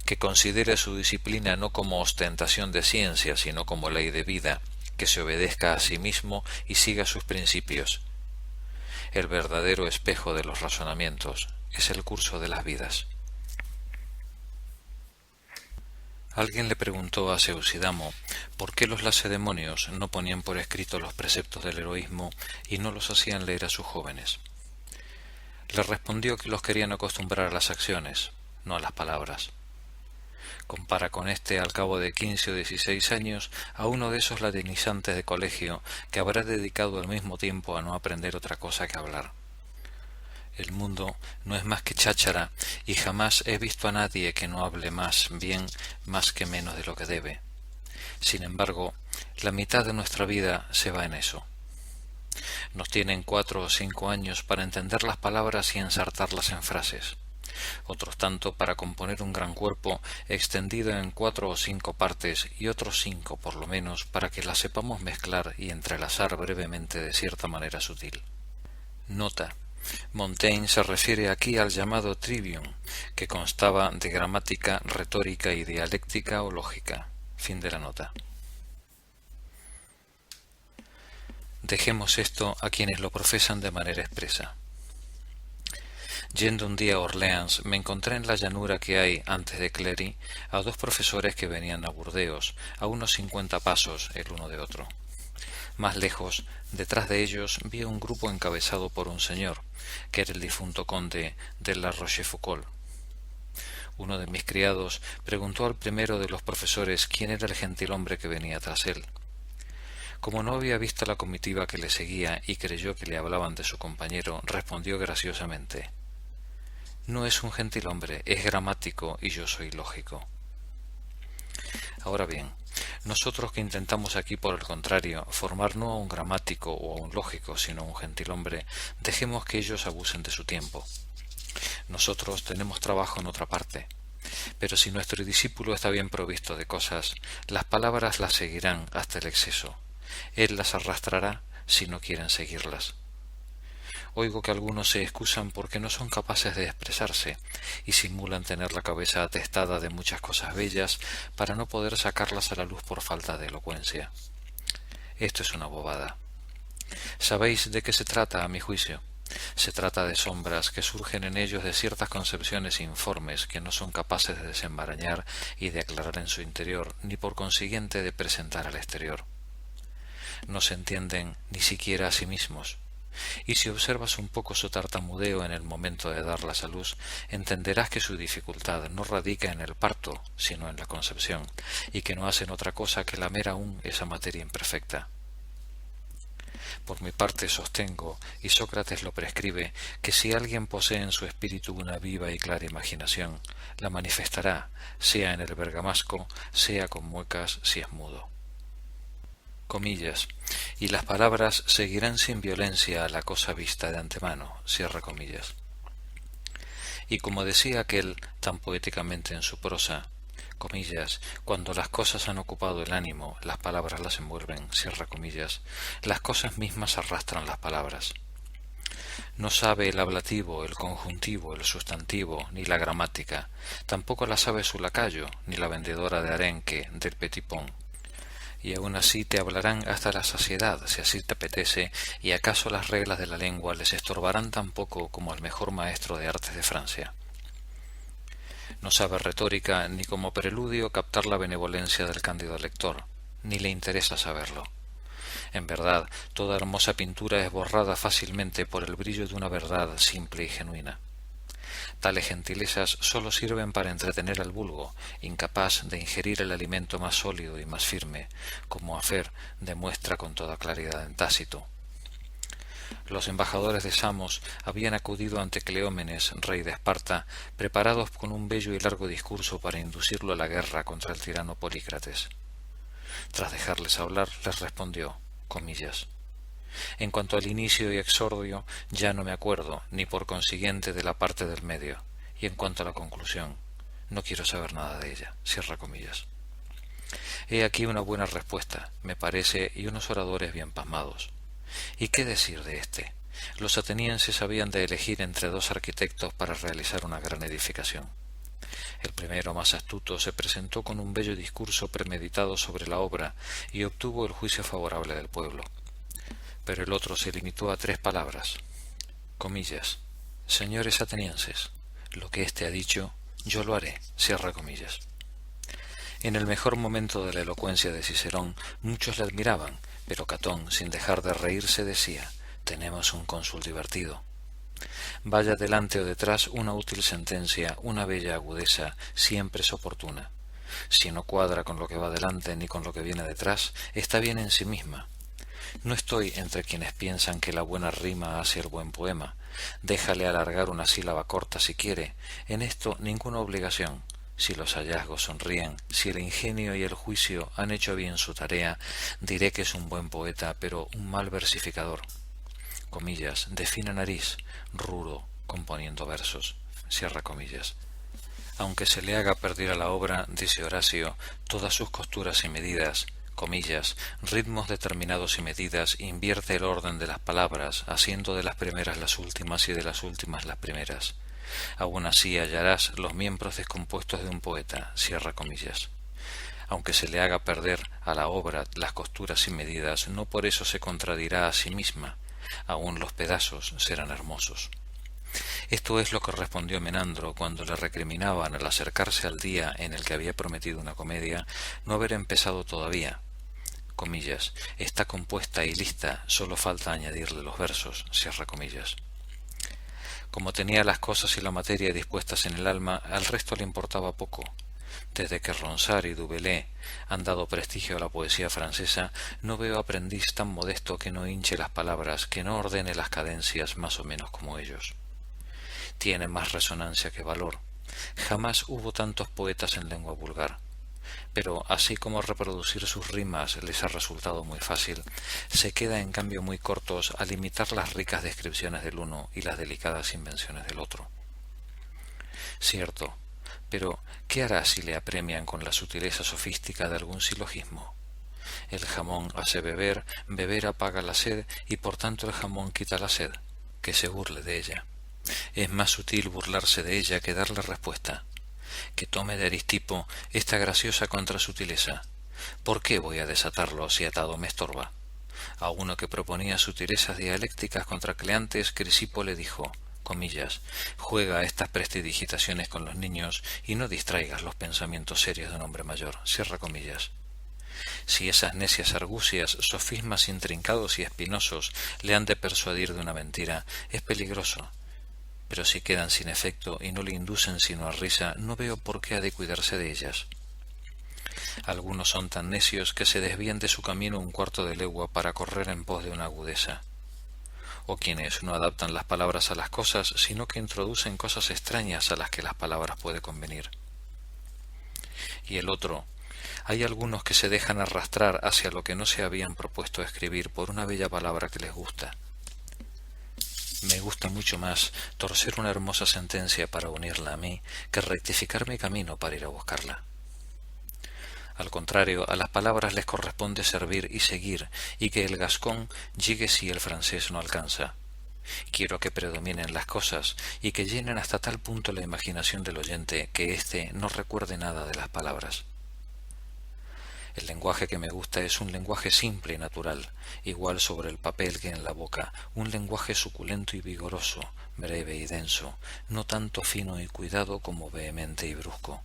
Que considere su disciplina no como ostentación de ciencia, sino como ley de vida, que se obedezca a sí mismo y siga sus principios. El verdadero espejo de los razonamientos es el curso de las vidas. Alguien le preguntó a Seusidamo por qué los lacedemonios no ponían por escrito los preceptos del heroísmo y no los hacían leer a sus jóvenes. Le respondió que los querían acostumbrar a las acciones, no a las palabras. Compara con este, al cabo de 15 o 16 años, a uno de esos latinizantes de colegio que habrá dedicado al mismo tiempo a no aprender otra cosa que hablar. El mundo no es más que cháchara, y jamás he visto a nadie que no hable más bien más que menos de lo que debe. Sin embargo, la mitad de nuestra vida se va en eso. Nos tienen 4 o 5 años para entender las palabras y ensartarlas en frases, otros tanto para componer un gran cuerpo extendido en 4 o 5 partes y otros 5 por lo menos para que las sepamos mezclar y entrelazar brevemente de cierta manera sutil. Nota: Montaigne se refiere aquí al llamado trivium, que constaba de gramática, retórica y dialéctica o lógica. Fin de la nota. Dejemos esto a quienes lo profesan de manera expresa. Yendo un día a Orleans, me encontré en la llanura que hay antes de Clery a 2 profesores que venían a Burdeos, a unos 50 pasos el uno de otro. Más lejos, detrás de ellos, vi un grupo encabezado por un señor, que era el difunto conde de La Rochefoucauld. Uno de mis criados preguntó al primero de los profesores quién era el gentilhombre que venía tras él. Como no había visto la comitiva que le seguía y creyó que le hablaban de su compañero, respondió graciosamente: «No es un gentilhombre, es gramático y yo soy lógico». Ahora bien, nosotros que intentamos aquí, por el contrario, formar no a un gramático o a un lógico, sino a un gentilhombre, dejemos que ellos abusen de su tiempo. Nosotros tenemos trabajo en otra parte, pero si nuestro discípulo está bien provisto de cosas, las palabras las seguirán hasta el exceso. Él las arrastrará si no quieren seguirlas. Oigo que algunos se excusan porque no son capaces de expresarse y simulan tener la cabeza atestada de muchas cosas bellas para no poder sacarlas a la luz por falta de elocuencia. Esto es una bobada. ¿Sabéis de qué se trata, a mi juicio? Se trata de sombras que surgen en ellos de ciertas concepciones informes que no son capaces de desenmarañar y de aclarar en su interior, ni por consiguiente de presentar al exterior. No se entienden ni siquiera a sí mismos. Y si observas un poco su tartamudeo en el momento de darlas a luz, entenderás que su dificultad no radica en el parto, sino en la concepción, y que no hacen otra cosa que lamer aún esa materia imperfecta. Por mi parte sostengo, y Sócrates lo prescribe, que si alguien posee en su espíritu una viva y clara imaginación, la manifestará, sea en el bergamasco, sea con muecas si es mudo. Comillas, y las palabras seguirán sin violencia a la cosa vista de antemano, cierra comillas. Y como decía aquel tan poéticamente en su prosa, comillas, cuando las cosas han ocupado el ánimo, las palabras las envuelven, cierra comillas, las cosas mismas arrastran las palabras. No sabe el ablativo, el conjuntivo, el sustantivo, ni la gramática, tampoco la sabe su lacayo, ni la vendedora de arenque del petit pont. Y aun así te hablarán hasta la saciedad, si así te apetece, y acaso las reglas de la lengua les estorbarán tan poco como al mejor maestro de artes de Francia. No sabe retórica ni como preludio captar la benevolencia del cándido lector, ni le interesa saberlo. En verdad, toda hermosa pintura es borrada fácilmente por el brillo de una verdad simple y genuina. Tales gentilezas sólo sirven para entretener al vulgo, incapaz de ingerir el alimento más sólido y más firme, como Afer demuestra con toda claridad en Tácito. Los embajadores de Samos habían acudido ante Cleómenes, rey de Esparta, preparados con un bello y largo discurso para inducirlo a la guerra contra el tirano Polícrates. Tras dejarles hablar, les respondió, comillas, en cuanto al inicio y exordio, ya no me acuerdo, ni por consiguiente de la parte del medio, y en cuanto a la conclusión, no quiero saber nada de ella, cierra comillas. He aquí una buena respuesta, me parece, y unos oradores bien pasmados. ¿Y qué decir de éste? Los atenienses habían de elegir entre 2 arquitectos para realizar una gran edificación. El primero, más astuto, se presentó con un bello discurso premeditado sobre la obra y obtuvo el juicio favorable del pueblo. Pero el otro se limitó a 3 palabras. Comillas, señores atenienses, lo que éste ha dicho, yo lo haré, cierra comillas. En el mejor momento de la elocuencia de Cicerón, muchos le admiraban, pero Catón, sin dejar de reírse, decía: «Tenemos un cónsul divertido». Vaya delante o detrás una útil sentencia, una bella agudeza, siempre es oportuna. Si no cuadra con lo que va delante ni con lo que viene detrás, está bien en sí misma. No estoy entre quienes piensan que la buena rima hace el buen poema. Déjale alargar una sílaba corta si quiere. En esto ninguna obligación. Si los hallazgos sonríen, si el ingenio y el juicio han hecho bien su tarea, diré que es un buen poeta, pero un mal versificador. Comillas, de fina nariz, rudo, componiendo versos. Cierra comillas. Aunque se le haga perder a la obra, dice Horacio, todas sus costuras y medidas, comillas, ritmos determinados y medidas, invierte el orden de las palabras, haciendo de las primeras las últimas y de las últimas las primeras. Aun así hallarás los miembros descompuestos de un poeta, cierra comillas. Aunque se le haga perder a la obra las costuras y medidas, no por eso se contradirá a sí misma, aun los pedazos serán hermosos. Esto es lo que respondió Menandro cuando le recriminaban al acercarse al día en el que había prometido una comedia no haber empezado todavía. Comillas, está compuesta y lista, solo falta añadirle los versos, cierra comillas. Como tenía las cosas y la materia dispuestas en el alma, al resto le importaba poco. Desde que Ronsard y Du Bellay han dado prestigio a la poesía francesa, no veo aprendiz tan modesto que no hinche las palabras, que no ordene las cadencias más o menos como ellos. Tiene más resonancia que valor. Jamás hubo tantos poetas en lengua vulgar. Pero así como reproducir sus rimas les ha resultado muy fácil, se queda en cambio muy cortos al imitar las ricas descripciones del uno y las delicadas invenciones del otro. Cierto, pero ¿qué hará si le apremian con la sutileza sofística de algún silogismo? El jamón hace beber, beber apaga la sed, y por tanto el jamón quita la sed. Que se burle de ella. Es más sutil burlarse de ella que darle respuesta. Que tome de Aristipo esta graciosa contrasutileza. ¿Por qué voy a desatarlo si atado me estorba? A uno que proponía sutilezas dialécticas contra Cleantes, Crisipo le dijo, comillas, juega estas prestidigitaciones con los niños y no distraigas los pensamientos serios de un hombre mayor, cierra comillas. Si esas necias argucias, sofismas intrincados y espinosos le han de persuadir de una mentira, es peligroso. Pero si quedan sin efecto y no le inducen sino a risa, no veo por qué ha de cuidarse de ellas. Algunos son tan necios que se desvían de su camino un cuarto de legua para correr en pos de una agudeza. O quienes no adaptan las palabras a las cosas, sino que introducen cosas extrañas a las que las palabras puede convenir. Y el otro, hay algunos que se dejan arrastrar hacia lo que no se habían propuesto escribir por una bella palabra que les gusta. Me gusta mucho más torcer una hermosa sentencia para unirla a mí que rectificar mi camino para ir a buscarla. Al contrario, a las palabras les corresponde servir y seguir, y que el gascón llegue si el francés no alcanza. Quiero que predominen las cosas y que llenen hasta tal punto la imaginación del oyente que éste no recuerde nada de las palabras. El lenguaje que me gusta es un lenguaje simple y natural, igual sobre el papel que en la boca, un lenguaje suculento y vigoroso, breve y denso, no tanto fino y cuidado como vehemente y brusco.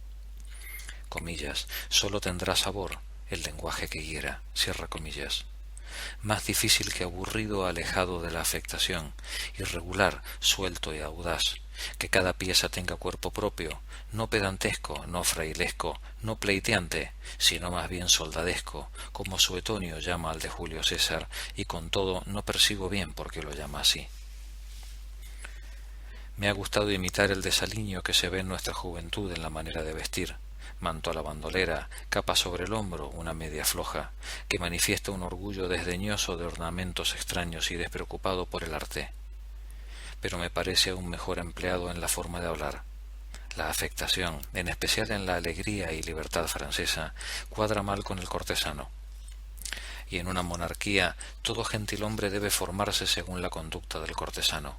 Comillas, sólo tendrá sabor el lenguaje que hiera, cierra comillas. Más difícil que aburrido, alejado de la afectación, irregular, suelto y audaz, que cada pieza tenga cuerpo propio, no pedantesco, no frailesco, no pleiteante, sino más bien soldadesco, como Suetonio llama al de Julio César, y con todo no percibo bien por qué lo llama así. Me ha gustado imitar el desaliño que se ve en nuestra juventud en la manera de vestir, manto a la bandolera, capa sobre el hombro, una media floja, que manifiesta un orgullo desdeñoso de ornamentos extraños y despreocupado por el arte. Pero me parece aún mejor empleado en la forma de hablar. La afectación, en especial en la alegría y libertad francesa, cuadra mal con el cortesano. Y en una monarquía todo gentilhombre debe formarse según la conducta del cortesano.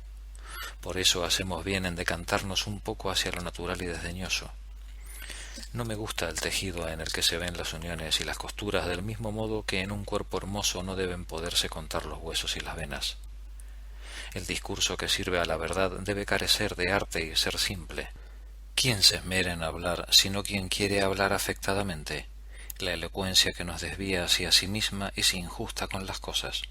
Por eso hacemos bien en decantarnos un poco hacia lo natural y desdeñoso. No me gusta el tejido en el que se ven las uniones y las costuras, del mismo modo que en un cuerpo hermoso no deben poderse contar los huesos y las venas. El discurso que sirve a la verdad debe carecer de arte y ser simple. ¿Quién se esmera en hablar sino quien quiere hablar afectadamente? La elocuencia que nos desvía hacia sí misma es injusta con las cosas.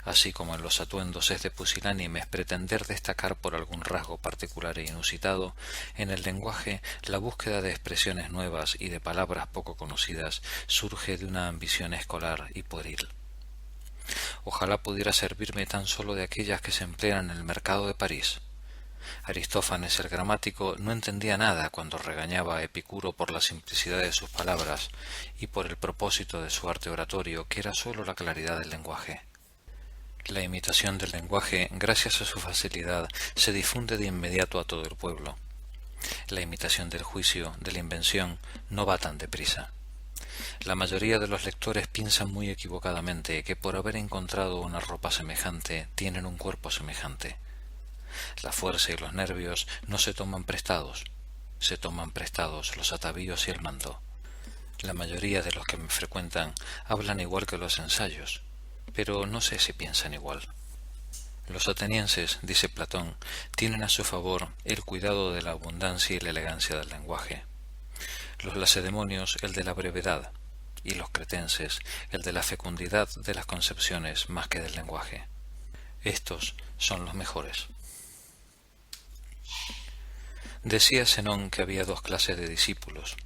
Así como en los atuendos es de pusilánimes pretender destacar por algún rasgo particular e inusitado, en el lenguaje la búsqueda de expresiones nuevas y de palabras poco conocidas surge de una ambición escolar y pueril. Ojalá pudiera servirme tan solo de aquellas que se emplean en el mercado de París. Aristófanes el gramático no entendía nada cuando regañaba a Epicuro por la simplicidad de sus palabras y por el propósito de su arte oratorio, que era sólo la claridad del lenguaje. La imitación del lenguaje, gracias a su facilidad, se difunde de inmediato a todo el pueblo. La imitación del juicio, de la invención, no va tan deprisa. La mayoría de los lectores piensan muy equivocadamente que por haber encontrado una ropa semejante tienen un cuerpo semejante. La fuerza y los nervios no se toman prestados los atavíos y el manto. La mayoría de los que me frecuentan hablan igual que los ensayos, pero no sé si piensan igual. Los atenienses, dice Platón, tienen a su favor el cuidado de la abundancia y la elegancia del lenguaje. Los lacedemonios el de la brevedad, y los cretenses el de la fecundidad de las concepciones más que del lenguaje. Estos son los mejores. Decía Zenón que había dos clases de discípulos,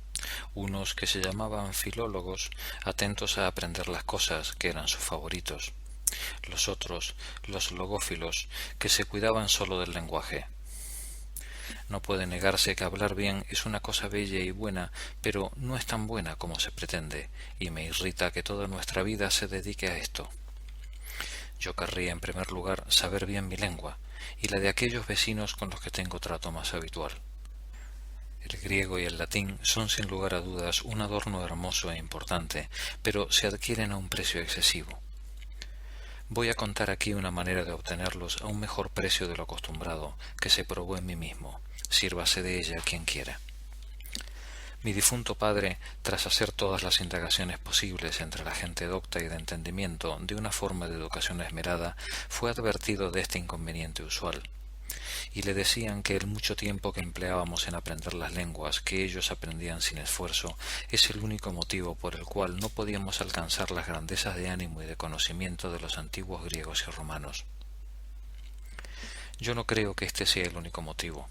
unos que se llamaban filólogos, atentos a aprender las cosas que eran sus favoritos, los otros, los logófilos, que se cuidaban sólo del lenguaje. No puede negarse que hablar bien es una cosa bella y buena, pero no es tan buena como se pretende, y me irrita que toda nuestra vida se dedique a esto. Yo querría, en primer lugar, saber bien mi lengua, y la de aquellos vecinos con los que tengo trato más habitual. El griego y el latín son sin lugar a dudas un adorno hermoso e importante, pero se adquieren a un precio excesivo. Voy a contar aquí una manera de obtenerlos a un mejor precio de lo acostumbrado, que se probó en mí mismo. Sírvase de ella quien quiera. Mi difunto padre, tras hacer todas las indagaciones posibles entre la gente docta y de entendimiento de una forma de educación esmerada, fue advertido de este inconveniente usual, y le decían que el mucho tiempo que empleábamos en aprender las lenguas que ellos aprendían sin esfuerzo es el único motivo por el cual no podíamos alcanzar las grandezas de ánimo y de conocimiento de los antiguos griegos y romanos. Yo no creo que este sea el único motivo.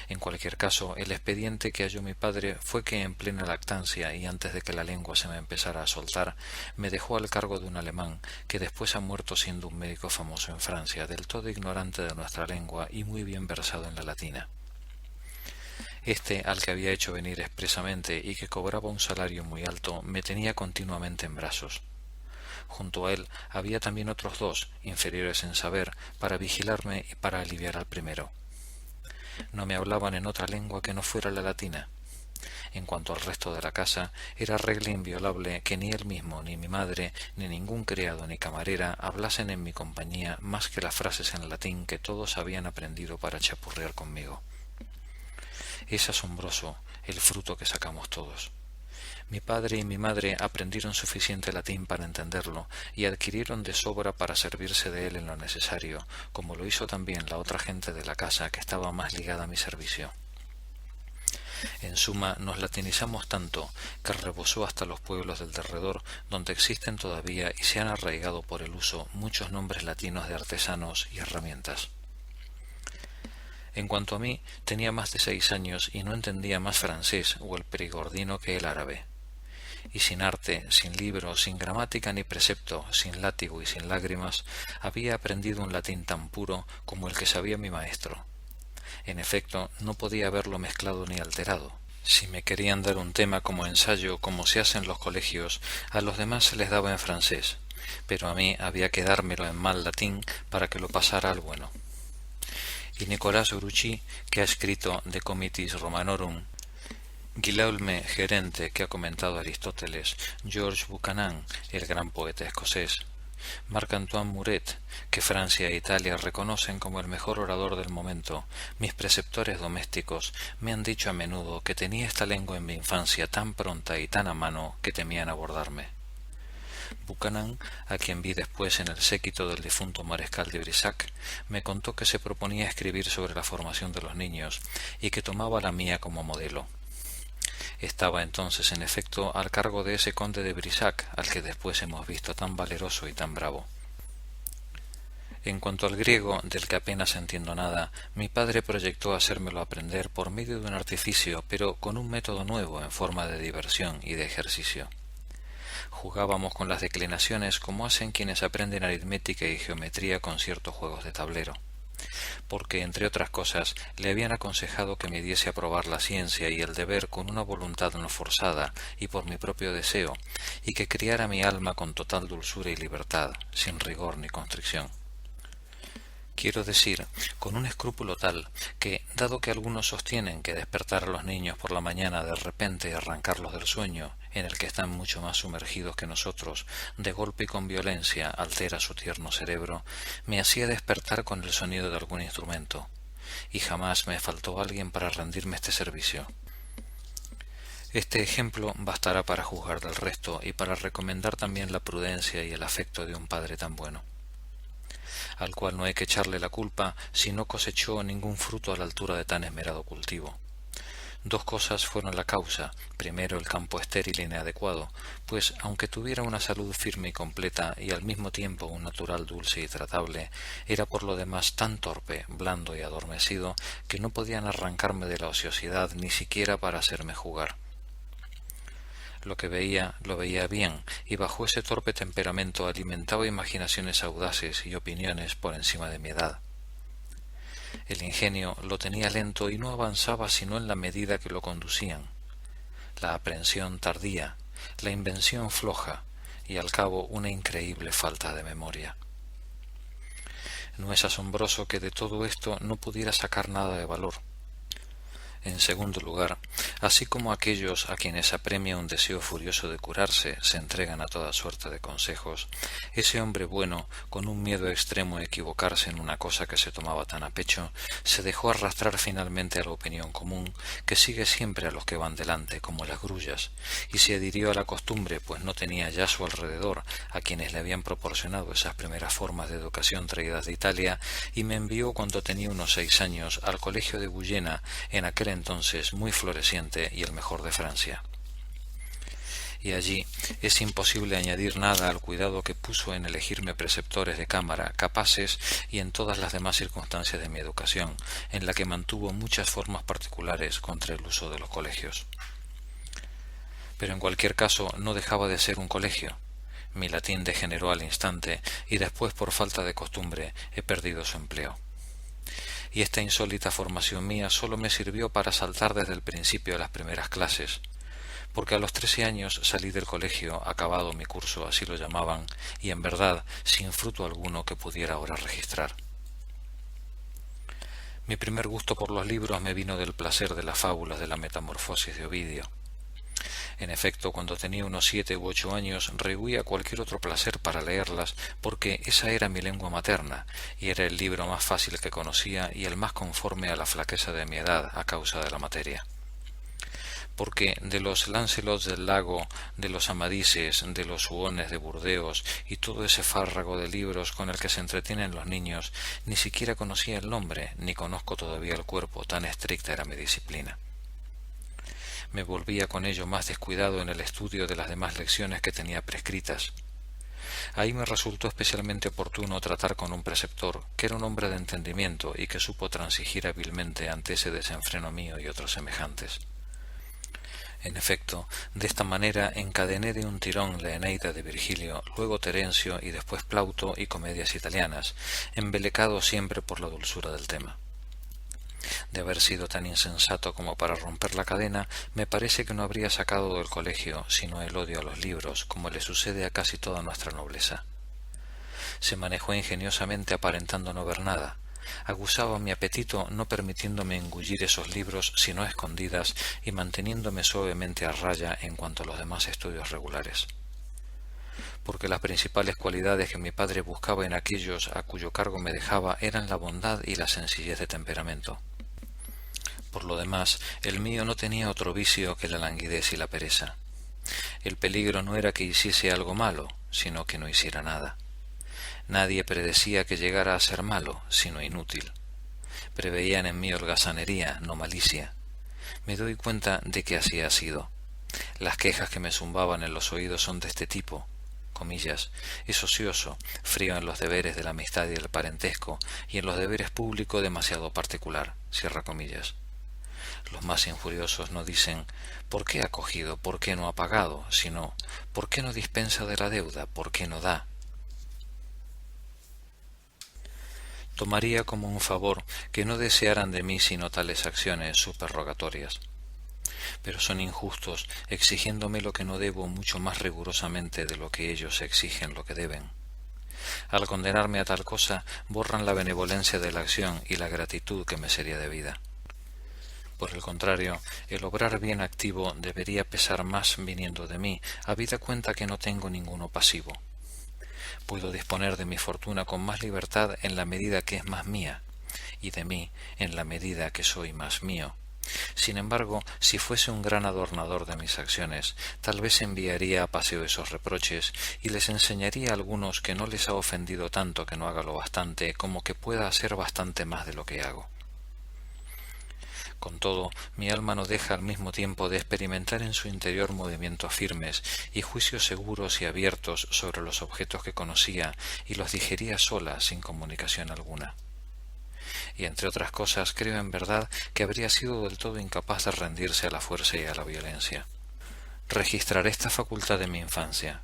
En cualquier caso, el expediente que halló mi padre fue que en plena lactancia y antes de que la lengua se me empezara a soltar, me dejó al cargo de un alemán que después ha muerto siendo un médico famoso en Francia, del todo ignorante de nuestra lengua y muy bien versado en la latina. Este, al que había hecho venir expresamente y que cobraba un salario muy alto, me tenía continuamente en brazos. Junto a él había también otros dos, inferiores en saber, para vigilarme y para aliviar al primero. No me hablaban en otra lengua que no fuera la latina. En cuanto al resto de la casa, era regla inviolable que ni él mismo, ni mi madre, ni ningún criado ni camarera hablasen en mi compañía más que las frases en latín que todos habían aprendido para chapurrear conmigo. Es asombroso el fruto que sacamos todos. Mi padre y mi madre aprendieron suficiente latín para entenderlo y adquirieron de sobra para servirse de él en lo necesario, como lo hizo también la otra gente de la casa que estaba más ligada a mi servicio. En suma, nos latinizamos tanto que rebosó hasta los pueblos del derredor, donde existen todavía y se han arraigado por el uso muchos nombres latinos de artesanos y herramientas. En cuanto a mí, tenía más de 6 años y no entendía más francés o el perigordino que el árabe. Y sin arte, sin libro, sin gramática ni precepto, sin látigo y sin lágrimas, había aprendido un latín tan puro como el que sabía mi maestro. En efecto, no podía haberlo mezclado ni alterado. Si me querían dar un tema como ensayo, como se hace en los colegios, a los demás se les daba en francés, pero a mí había que dármelo en mal latín para que lo pasara al bueno. Y Nicolás Gruchy, que ha escrito De Comitis Romanorum, Guillaume Gerente, que ha comentado Aristóteles, George Buchanan, el gran poeta escocés, Marc-Antoine Muret, que Francia e Italia reconocen como el mejor orador del momento, mis preceptores domésticos, me han dicho a menudo que tenía esta lengua en mi infancia tan pronta y tan a mano que temían abordarme. Buchanan, a quien vi después en el séquito del difunto mariscal de Brissac, me contó que se proponía escribir sobre la formación de los niños y que tomaba la mía como modelo. estaba entonces en efecto al cargo de ese conde de Brissac, al que después hemos visto tan valeroso y tan bravo. En cuanto al griego, del que apenas entiendo nada, mi padre proyectó hacérmelo aprender por medio de un artificio, pero con un método nuevo en forma de diversión y de ejercicio. Jugábamos con las declinaciones como hacen quienes aprenden aritmética y geometría con ciertos juegos de tablero, porque, entre otras cosas, le habían aconsejado que me diese a probar la ciencia y el deber con una voluntad no forzada y por mi propio deseo, y que criara mi alma con total dulzura y libertad, sin rigor ni constricción. Quiero decir, con un escrúpulo tal que, dado que algunos sostienen que despertar a los niños por la mañana de repente y arrancarlos del sueño, en el que están mucho más sumergidos que nosotros, de golpe y con violencia altera su tierno cerebro, me hacía despertar con el sonido de algún instrumento, y jamás me faltó alguien para rendirme este servicio. Este ejemplo bastará para juzgar del resto y para recomendar también la prudencia y el afecto de un padre tan bueno, al cual no hay que echarle la culpa si no cosechó ningún fruto a la altura de tan esmerado cultivo. Dos cosas fueron la causa: primero, el campo estéril e inadecuado, pues aunque tuviera una salud firme y completa y al mismo tiempo un natural dulce y tratable, era por lo demás tan torpe, blando y adormecido que no podían arrancarme de la ociosidad ni siquiera para hacerme jugar. Lo que veía, lo veía bien, y bajo ese torpe temperamento alimentaba imaginaciones audaces y opiniones por encima de mi edad. El ingenio lo tenía lento y no avanzaba sino en la medida que lo conducían. La aprehensión tardía, la invención floja, y al cabo una increíble falta de memoria. No es asombroso que de todo esto no pudiera sacar nada de valor. En segundo lugar, así como aquellos a quienes apremia un deseo furioso de curarse se entregan a toda suerte de consejos, ese hombre bueno, con un miedo extremo a equivocarse en una cosa que se tomaba tan a pecho, se dejó arrastrar finalmente a la opinión común, que sigue siempre a los que van delante, como las grullas, y se adhirió a la costumbre, pues no tenía ya a su alrededor a quienes le habían proporcionado esas primeras formas de educación traídas de Italia, y me envió cuando tenía unos 6 años al colegio de Bullena, en aquel entonces muy floreciente y el mejor de Francia. Y allí es imposible añadir nada al cuidado que puso en elegirme preceptores de cámara capaces y en todas las demás circunstancias de mi educación, en la que mantuvo muchas formas particulares contra el uso de los colegios. Pero en cualquier caso no dejaba de ser un colegio. Mi latín degeneró al instante y después, por falta de costumbre, he perdido su empleo. Y esta insólita formación mía sólo me sirvió para saltar desde el principio a las primeras clases, porque a los 13 años salí del colegio, acabado mi curso, así lo llamaban, y en verdad sin fruto alguno que pudiera ahora registrar. Mi primer gusto por los libros me vino del placer de las fábulas de la Metamorfosis de Ovidio. En efecto, cuando tenía unos 7 u 8 años, rehuía cualquier otro placer para leerlas, porque esa era mi lengua materna, y era el libro más fácil que conocía y el más conforme a la flaqueza de mi edad a causa de la materia. Porque de los Lancelots del Lago, de los Amadises, de los Huones de Burdeos y todo ese fárrago de libros con el que se entretienen los niños, ni siquiera conocía el nombre, ni conozco todavía el cuerpo, tan estricta era mi disciplina. Me volvía con ello más descuidado en el estudio de las demás lecciones que tenía prescritas. Ahí me resultó especialmente oportuno tratar con un preceptor, que era un hombre de entendimiento y que supo transigir hábilmente ante ese desenfreno mío y otros semejantes. En efecto, de esta manera encadené de un tirón la Eneida de Virgilio, luego Terencio y después Plauto y comedias italianas, embelecado siempre por la dulzura del tema. De haber sido tan insensato como para romper la cadena, me parece que no habría sacado del colegio sino el odio a los libros, como le sucede a casi toda nuestra nobleza. Se manejó ingeniosamente aparentando no ver nada. Aguzaba mi apetito no permitiéndome engullir esos libros sino a escondidas y manteniéndome suavemente a raya en cuanto a los demás estudios regulares. Porque las principales cualidades que mi padre buscaba en aquellos a cuyo cargo me dejaba eran la bondad y la sencillez de temperamento. Por lo demás, el mío no tenía otro vicio que la languidez y la pereza. El peligro no era que hiciese algo malo, sino que no hiciera nada. Nadie predecía que llegara a ser malo, sino inútil. Preveían en mí holgazanería, no malicia. me doy cuenta de que así ha sido. Las quejas que me zumbaban en los oídos son de este tipo, comillas, es ocioso, frío en los deberes de la amistad y del parentesco, y en los deberes públicos demasiado particular, cierra comillas. Los más injuriosos no dicen ¿por qué ha cogido? ¿Por qué no ha pagado? Sino ¿por qué no dispensa de la deuda? ¿Por qué no da? Tomaría como un favor que no desearan de mí sino tales acciones superrogatorias. Pero son injustos exigiéndome lo que no debo mucho más rigurosamente de lo que ellos exigen lo que deben. Al condenarme a tal cosa, borran la benevolencia de la acción y la gratitud que me sería debida. Por el contrario, el obrar bien activo debería pesar más viniendo de mí, habida cuenta que no tengo ninguno pasivo. Puedo disponer de mi fortuna con más libertad en la medida que es más mía, y de mí en la medida que soy más mío. Sin embargo, si fuese un gran adornador de mis acciones, tal vez enviaría a paseo esos reproches y les enseñaría a algunos que no les ha ofendido tanto que no haga lo bastante como que pueda hacer bastante más de lo que hago. Con todo, mi alma no deja al mismo tiempo de experimentar en su interior movimientos firmes y juicios seguros y abiertos sobre los objetos que conocía y los digería sola sin comunicación alguna. Y entre otras cosas creo en verdad que habría sido del todo incapaz de rendirse a la fuerza y a la violencia. Registraré esta facultad de mi infancia,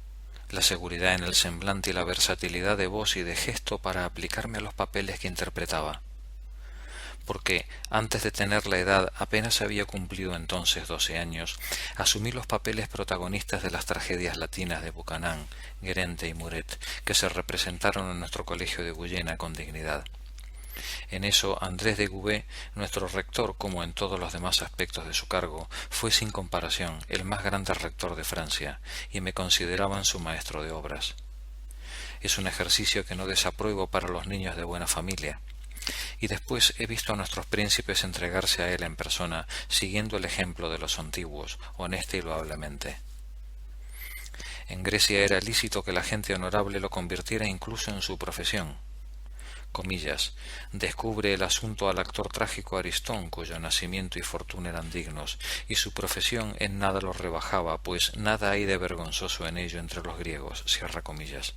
la seguridad en el semblante y la versatilidad de voz y de gesto para aplicarme a los papeles que interpretaba, porque antes de tener la edad apenas había cumplido entonces 12 años, asumí los papeles protagonistas de las tragedias latinas de Buchanan, Guerente y Muret, que se representaron en nuestro colegio de Guyena con dignidad. En eso Andrés de Gouvet, nuestro rector, como en todos los demás aspectos de su cargo, fue sin comparación el más grande rector de Francia, y me consideraban su maestro de obras. Es un ejercicio que no desapruebo para los niños de buena familia. Y después he visto a nuestros príncipes entregarse a él en persona, siguiendo el ejemplo de los antiguos, honesta y loablemente. En Grecia era lícito que la gente honorable lo convirtiera incluso en su profesión. Comillas, descubre el asunto al actor trágico Aristón, cuyo nacimiento y fortuna eran dignos, y su profesión en nada lo rebajaba, pues nada hay de vergonzoso en ello entre los griegos, cierra comillas.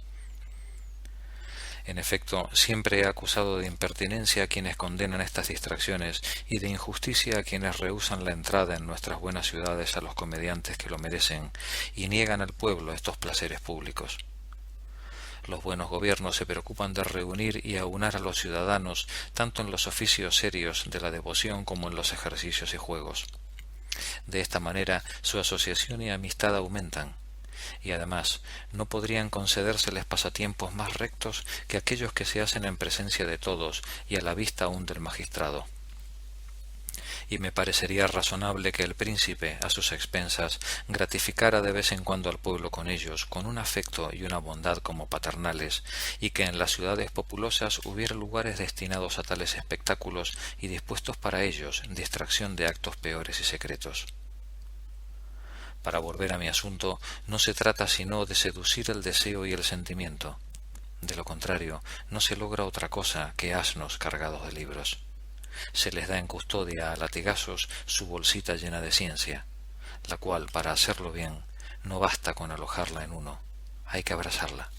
En efecto, siempre he acusado de impertinencia a quienes condenan estas distracciones y de injusticia a quienes rehúsan la entrada en nuestras buenas ciudades a los comediantes que lo merecen y niegan al pueblo estos placeres públicos. Los buenos gobiernos se preocupan de reunir y aunar a los ciudadanos tanto en los oficios serios de la devoción como en los ejercicios y juegos. De esta manera su asociación y amistad aumentan. Y además no podrían concedérseles pasatiempos más rectos que aquellos que se hacen en presencia de todos y a la vista aún del magistrado. Y me parecería razonable que el príncipe, a sus expensas, gratificara de vez en cuando al pueblo con ellos, con un afecto y una bondad como paternales, y que en las ciudades populosas hubiera lugares destinados a tales espectáculos y dispuestos para ellos, distracción de actos peores y secretos. Para volver a mi asunto, no se trata sino de seducir el deseo y el sentimiento. De lo contrario, no se logra otra cosa que asnos cargados de libros. Se les da en custodia a latigazos su bolsita llena de ciencia, la cual, para hacerlo bien, no basta con alojarla en uno, hay que abrazarla.